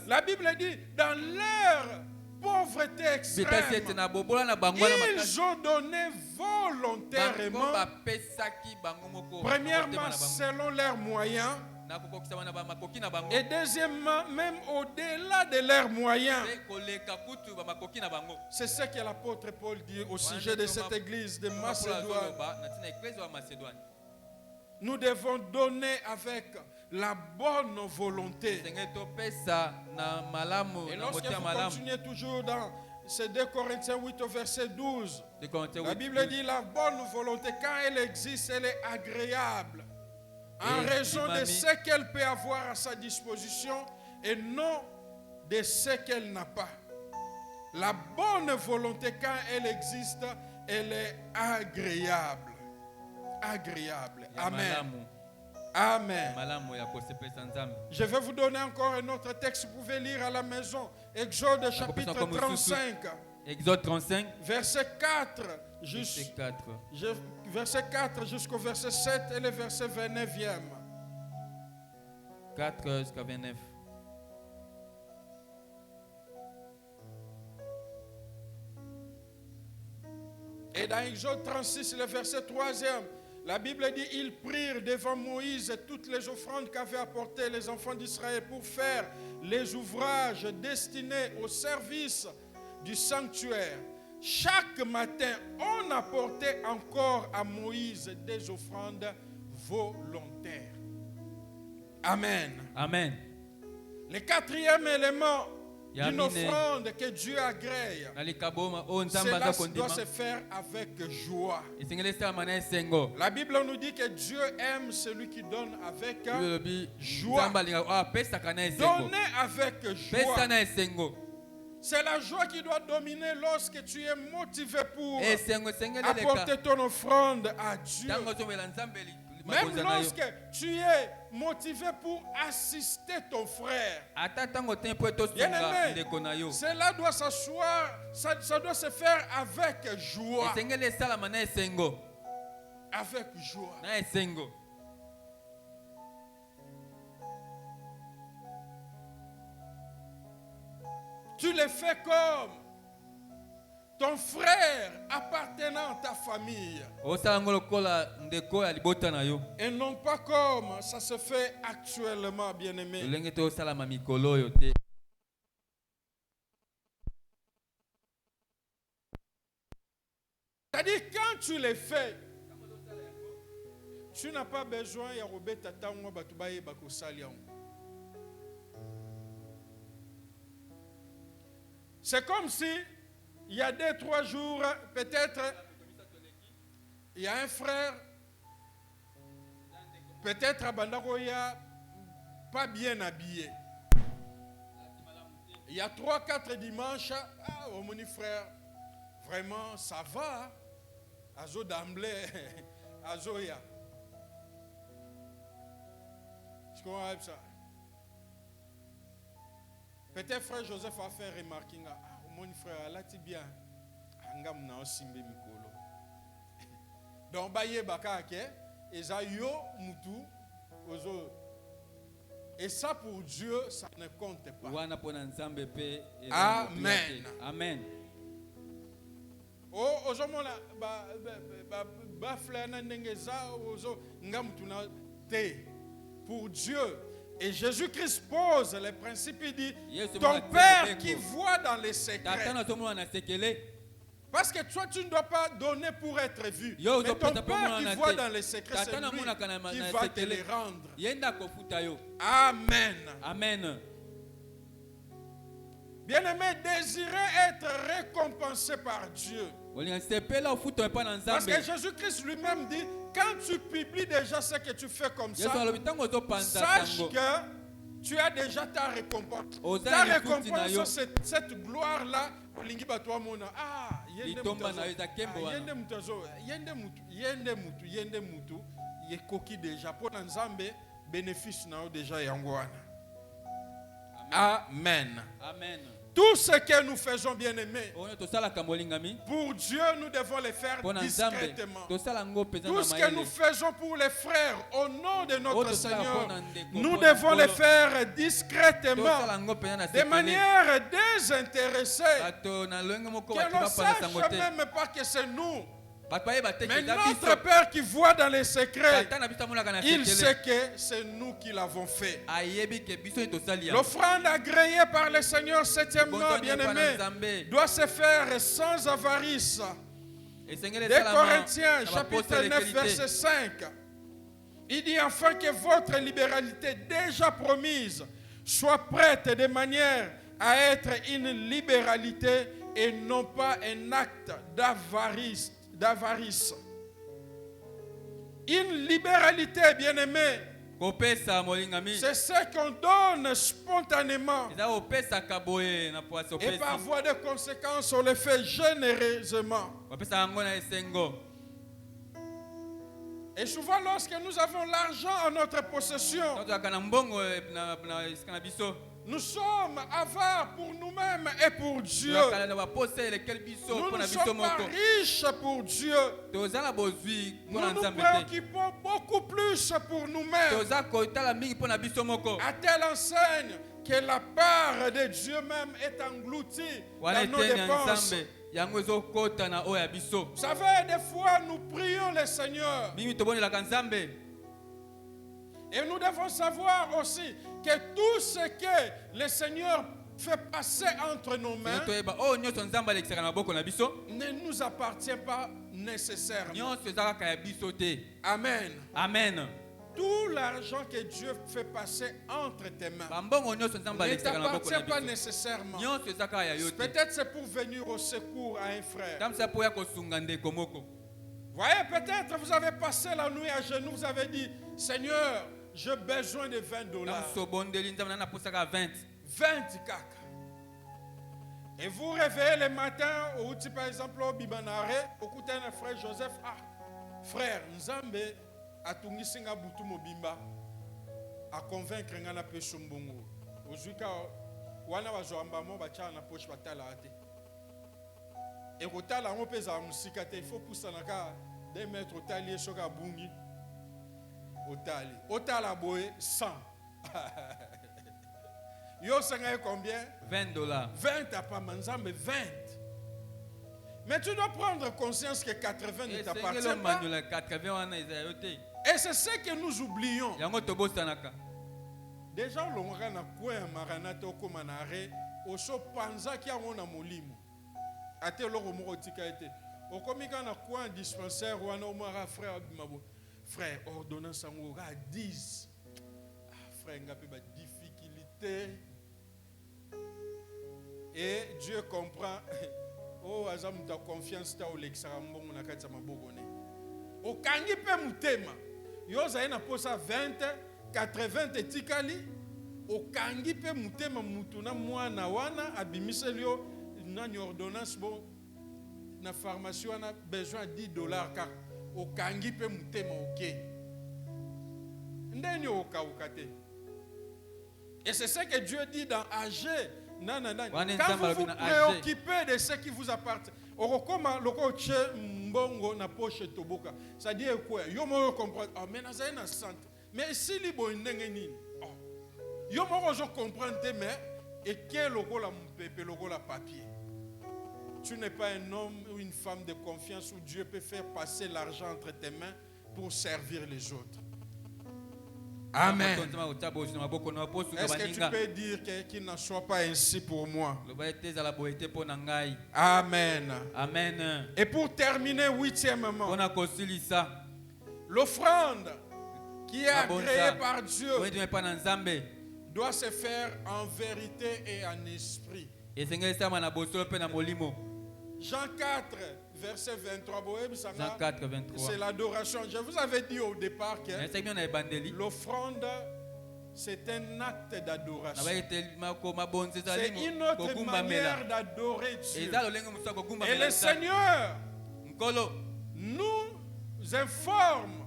La Bible dit, dans leur pauvreté extrême, ils ont donné volontairement, premièrement selon leurs moyens, et deuxièmement même au-delà de leurs moyens. C'est ce que l'apôtre Paul dit au sujet de cette église de Macédoine. Nous devons donner avec la bonne volonté. Et lorsque vous continuez toujours dans ces 2 Corinthiens 8 au verset 12, la Bible dit la bonne volonté, quand elle existe, elle est agréable en raison de ce qu'elle peut avoir à sa disposition et non de ce qu'elle n'a pas. La bonne volonté, quand elle existe, elle est agréable. Agréable. Amen. Amen. Je vais vous donner encore un autre texte. Vous pouvez lire à la maison. Exode chapitre 35. Exode 35. Verset 4. Verset 4 jusqu'au verset 7 et le verset 29e. 4 jusqu'à 29. Et dans Exode 36, le verset 3e, la Bible dit, ils prirent devant Moïse toutes les offrandes qu'avaient apportées les enfants d'Israël pour faire les ouvrages destinés au service du sanctuaire. Chaque matin, on apportait encore à Moïse des offrandes volontaires. Amen. Amen. Le quatrième élément d'une offrande que Dieu agrée, cela doit se faire avec joie. La Bible nous dit que Dieu aime celui qui donne avec joie. Donner avec joie. C'est la joie qui doit dominer lorsque tu es motivé pour apporter ton offrande à Dieu. Même lorsque tu es motivé pour assister ton frère. Bien-aimé, cela doit s'asseoir, ça doit se faire avec joie. Avec joie. Tu le fais comme ton frère appartenant à ta famille. Et non pas comme ça se fait actuellement, bien-aimé. C'est-à-dire quand tu le fais, tu n'as pas besoin de robeta tango batubaye bakosali. C'est comme si il y a 2-3 jours, peut-être, il y a un frère, peut-être à Bandaroya, pas bien habillé. Il y a 3-4 dimanches, oh mon frère, vraiment, ça va. Azo d'emblée, Azoya. Tu comprends ça? Peut-être frère Joseph a fait remarquer, mon frère, là tu bien, angam na osimbe mikolo. Donc baye bakake, ezayo mutu ozo. Et ça pour Dieu, ça ne compte pas. Amen. Amen. Oh, ozomona ba frère na ndengeza ozo ngam tuna te. Pour Dieu. Et Jésus-Christ pose le principe, il dit, ton Père qui voit dans les secrets. Parce que toi, tu ne dois pas donner pour être vu. Mais ton Père qui voit dans les secrets, c'est lui qui va te les rendre. Amen. Amen. Bien-aimé, désirez être récompensé par Dieu. Parce que Jésus-Christ lui-même dit, quand tu publies déjà ce que tu fais comme ça, sache que tu as déjà ta récompense. Ta récompense, c'est cette gloire-là. Ah, yende mutu, yekoki déjà pour nzambe bénéfice na déjà yangwana. Amen. Amen. Tout ce que nous faisons, bien-aimés, pour Dieu, nous devons le faire discrètement. Tout ce que nous faisons pour les frères, au nom de notre Seigneur, nous devons le faire discrètement, de manière désintéressée, que l'on ne sache même pas que c'est nous. Mais notre Père qui voit dans les secrets, il sait que c'est nous qui l'avons fait. L'offrande agréée par le Seigneur, septièmement, bien-aimé, doit se faire sans avarice. Des Corinthiens, chapitre 9, verset 5. Il dit enfin que votre libéralité déjà promise soit prête de manière à être une libéralité et non pas un acte d'avarice. Une libéralité, bien-aimée, c'est ce qu'on donne spontanément. Et par voie de conséquence, on le fait généreusement. Et souvent, lorsque nous avons l'argent en notre possession, nous sommes avares pour nous-mêmes et pour Dieu. Nous ne sommes pas riches pour Dieu. Nous nous préoccupons beaucoup plus pour nous-mêmes. À telle enseigne que la part de Dieu même est engloutie dans nos dépenses. Vous savez, des fois, nous prions le Seigneur. Et nous devons savoir aussi que tout ce que le Seigneur fait passer entre nos mains ne nous appartient pas nécessairement. Amen. Amen. Tout l'argent que Dieu fait passer entre tes mains ne t'appartient pas nécessairement. Peut-être c'est pour venir au secours à un frère. Voyez, peut-être vous avez passé la nuit à genoux, vous avez dit, Seigneur, j'ai besoin de $20. 20 kaka. Et vous réveillez le matin, ou par exemple au Bibanare, au côté de frère Joseph, frère, Nzambe a tungisinga butu mobimba, a convaincre ngana pe sombongo. Ozuka wana wazoamba mo bacha na poche batala ate. Et kotala ngo peza musika te, il faut pousser naka 2 mètres otali soka bungi. Otala boye 100. Yo sanga combien? $20. 20 à pas manzambe 20. Mais tu dois prendre conscience que 80 ne t'appartient pas. Et c'est ce que nous oublions. Déjà l'on a na coin maranata okoma na re oso panza ki ngona molimo. Ate loko moko tika ete. Okomika na coin dispensaire wana omara frère Mabo. Frère, ordonnance en 10. Frère, il y a des difficultés. Et Dieu comprend. Oh, azam ta confiance ta olexarambo na kati mabogone. O kangi pe mutema. Yo zaina posa 20, 80 tikali. O kangi pe mutema mutuna mwana wana abimiselio na ordonnance bon na pharmacie on a besoin de $10 car okangi pe mutema oke ndeni okawukate. Et c'est ce que Dieu dit dans Agé. Quand vous vous préoccupez de ce qui vous appartient, okoma loko che mbongo na poche toboka, ça dit quoi? Yo mo comprendre, ah mais naza na santé, mais si libo ndenge nini, yo mo je comprendre mais et quel loko la mpepe loko la papier. Tu n'es pas un homme ou une femme de confiance où Dieu peut faire passer l'argent entre tes mains pour servir les autres. Amen. Est-ce que tu peux dire qu'il n'en soit pas ainsi pour moi? Amen. Amen. Et pour terminer, 8e, l'offrande qui est agréée par Dieu doit se faire en vérité et en esprit. Jean 4, verset 23. Jean 4, 23. C'est l'adoration. Je vous avais dit au départ que l'offrande, c'est un acte d'adoration. C'est une autre manière d'adorer Dieu. Et le Seigneur nous informe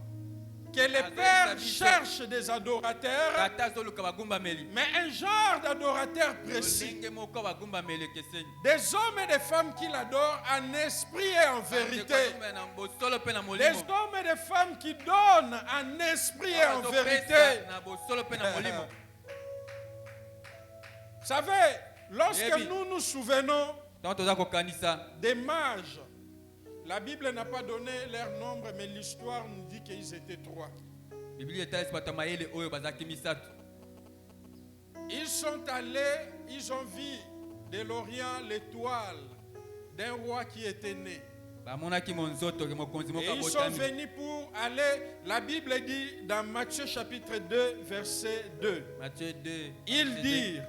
que les pères cherchent des adorateurs, mais un genre d'adorateur précis. Des hommes et des femmes qui l'adorent en esprit et en vérité. Des hommes et des femmes qui donnent en esprit et en vérité. Vous savez, lorsque nous nous souvenons des mages, la Bible n'a pas donné leur nombre, mais l'histoire nous dit qu'ils étaient 3. Ils sont allés, ils ont vu de l'Orient l'étoile d'un roi qui était né. Et ils sont venus pour aller, la Bible dit dans Matthieu chapitre 2, verset 2. Ils dirent,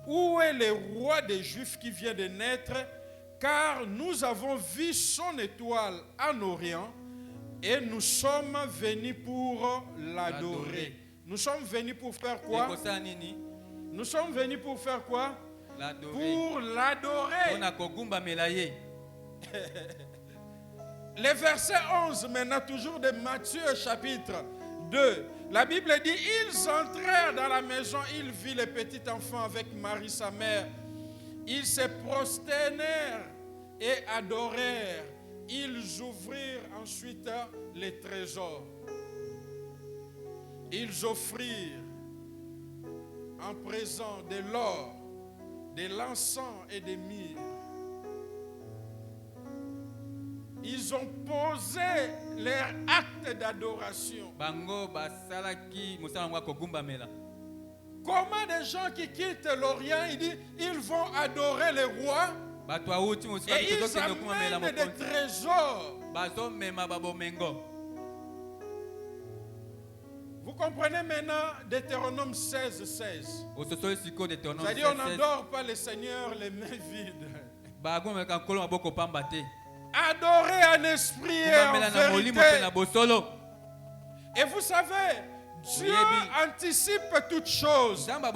où est le roi des Juifs qui vient de naître? Car nous avons vu son étoile en Orient et nous sommes venus pour l'adorer. Nous sommes venus pour faire quoi? Nous sommes venus pour faire quoi? Pour l'adorer. Le verset 11 maintenant toujours de Matthieu chapitre 2. La Bible dit, ils entrèrent dans la maison, ils virent le petit enfant avec Marie sa mère. Ils se prosternèrent et adorèrent. Ils ouvrirent ensuite les trésors. Ils offrirent en présent de l'or, de l'encens et des myrrhes. Ils ont posé leur acte d'adoration. Comment des gens qui quittent l'Orient, ils vont adorer le roi et ils amènent des trésors. Vous comprenez maintenant Deutéronome 16, 16. C'est-à-dire on n'adore pas le Seigneur les mains vides. Adorer en esprit et en vérité. Et vous savez, Dieu anticipe toutes choses. Avant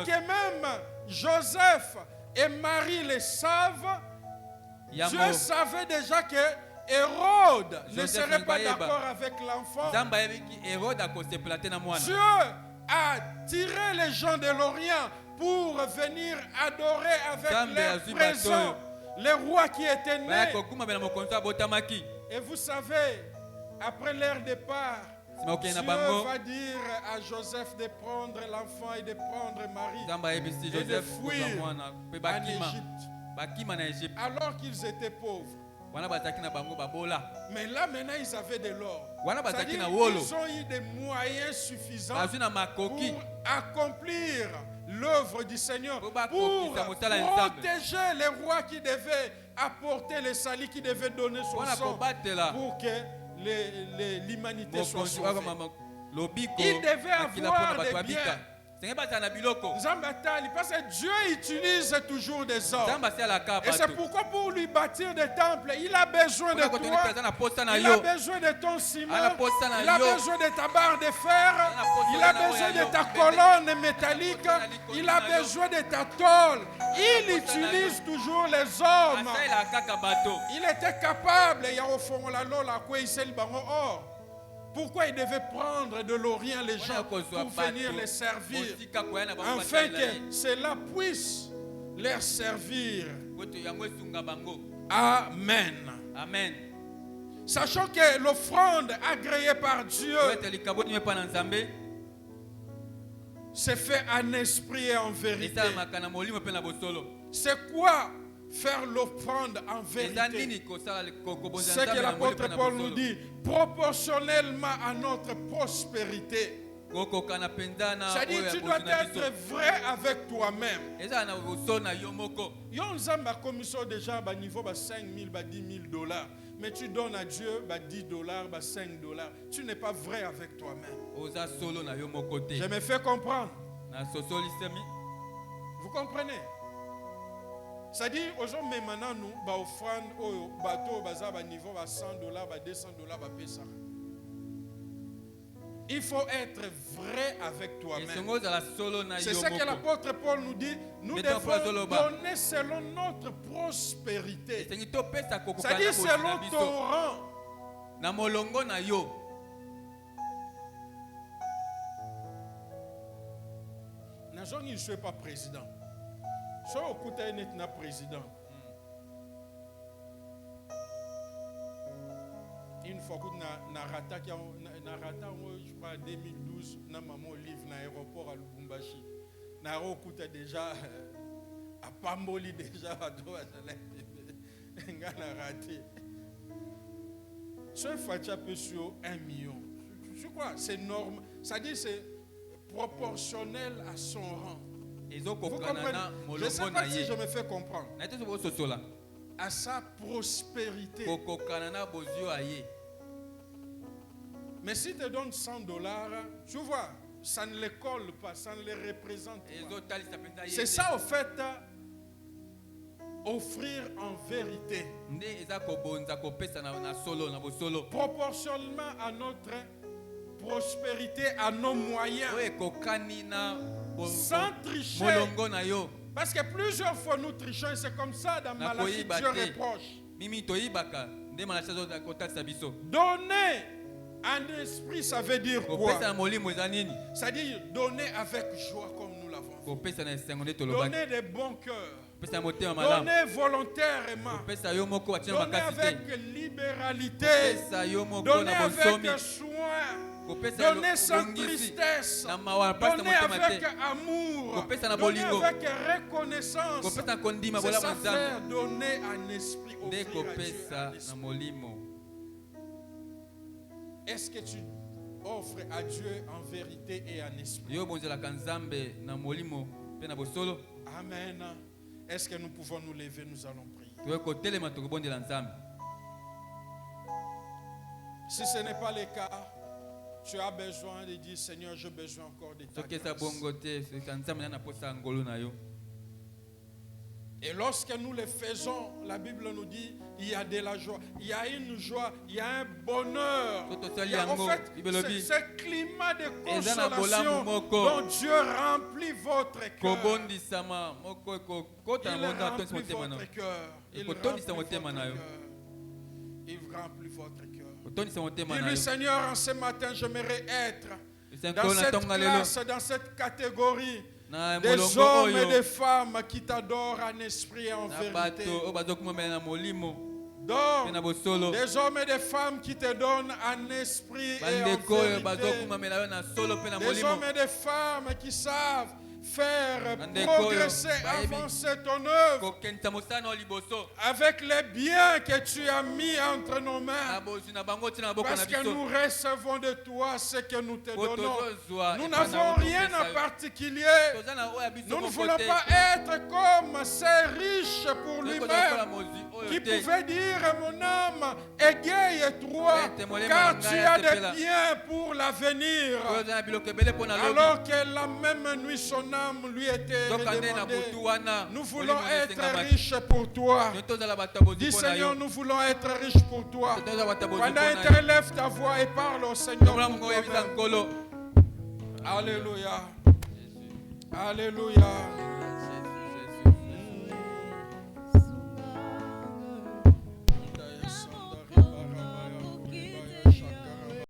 que même Joseph et Marie le savent, Dieu savait déjà que Hérode ne serait pas d'accord avec l'enfant. Dieu a tiré les gens de l'Orient pour venir adorer avec leur présent le roi qui était né. Et vous savez, après leur départ, Dieu va dire à Joseph de prendre l'enfant et de prendre Marie et de fuir en Égypte, alors qu'ils étaient pauvres. Mais là maintenant ils avaient de l'or. C'est-à-dire ils ont eu des moyens suffisants pour accomplir l'œuvre du Seigneur, pour protéger les rois qui devaient apporter le salut, qui devaient donner son sang pour que l'humanité soit sauvée. Il devait avoir des biens. Parce que Dieu utilise toujours des hommes. Et c'est pourquoi pour lui bâtir des temples, il a besoin de toi, il a besoin de ton ciment, il a besoin de ta barre de fer, il a besoin de ta colonne métallique, il a besoin de ta tôle. Il utilise toujours les hommes. Il était capable, pourquoi il devait prendre de l'Orient les gens pour venir les servir, afin que cela puisse leur servir. Amen. Amen. Sachant que l'offrande agréée par Dieu se fait en esprit et en vérité. C'est quoi faire l'offrande en vérité? C'est que l'apôtre Paul nous dit, proportionnellement à notre prospérité. C'est-à-dire tu dois être vrai avec toi-même. Yon zamba commission déjà à niveau 5 000, 10 000 $. Mais tu donnes à Dieu $10, $5. Tu n'es pas vrai avec toi-même. Je me fais comprendre. Vous comprenez? C'est-à-dire, aujourd'hui, maintenant, nous, offrande au bateau, au niveau de $100, $200, $100. Il faut être vrai avec toi-même. C'est ça que l'apôtre Paul nous dit. Nous devons donner selon notre prospérité. C'est-à-dire selon ton rang. Je ne suis pas président. Je suis pas président. Une fois que je crois en 2012, je suis livre dans l'aéroport à Lubumbashi. Je suis déjà à Pamboli, déjà à ce Fatia peut sur 1 million. Je crois c'est normal. Ça dit c'est proportionnel à son rang. Vous comprenez? Je ne sais pas si je me fais comprendre. À sa prospérité. Mais si tu te donnes $100, tu vois, ça ne les colle pas, ça ne les représente pas. C'est ça au fait, offrir en vérité. Proportionnellement à notre prospérité, à nos moyens. Sans tricher. Parce que plusieurs fois nous trichons et c'est comme ça dans Malachie Dieu reproche. Donner en esprit, ça veut dire quoi? Ça dit donner avec joie comme nous l'avons fait. Donner de bon cœur. Donner volontairement. Donner avec libéralité. Donner avec soin. Donner sans tristesse. Donner avec amour. Donner avec reconnaissance. C'est ça faire donner en esprit. Est-ce que tu offres à Dieu en vérité et en esprit? Amen. Est-ce que nous pouvons nous lever? Nous allons prier. Si ce n'est pas le cas, tu as besoin de dire Seigneur, j'ai besoin encore de ta grâce. Et lorsque nous le faisons, la Bible nous dit il y a de la joie, il y a une joie, il y a un bonheur. En fait, ce climat de consolation dont Dieu remplit votre cœur. Il remplit votre cœur. Il remplit votre cœur. Dis-lui Seigneur, en ce matin, j'aimerais être dans cette classe, dans cette catégorie. Des hommes et des femmes qui t'adorent en esprit et en vérité. Des hommes et des femmes qui te donnent en esprit et en vérité. Des hommes et des femmes qui savent faire progresser, avancer ton œuvre avec les biens que tu as mis entre nos mains, parce que nous recevons de toi ce que nous te donnons. Nous n'avons rien en particulier. Nous ne voulons pas être comme ces riches pour lui-même qui pouvaient dire mon âme égaye-toi car tu as des biens pour l'avenir, alors que la même nuit son âme lui était redemandée. Nous voulons être riches pour toi. Dis Seigneur, nous voulons être riches pour toi. Pendant élève ta voix et parle au Seigneur pour toi-même. Alléluia. Alléluia.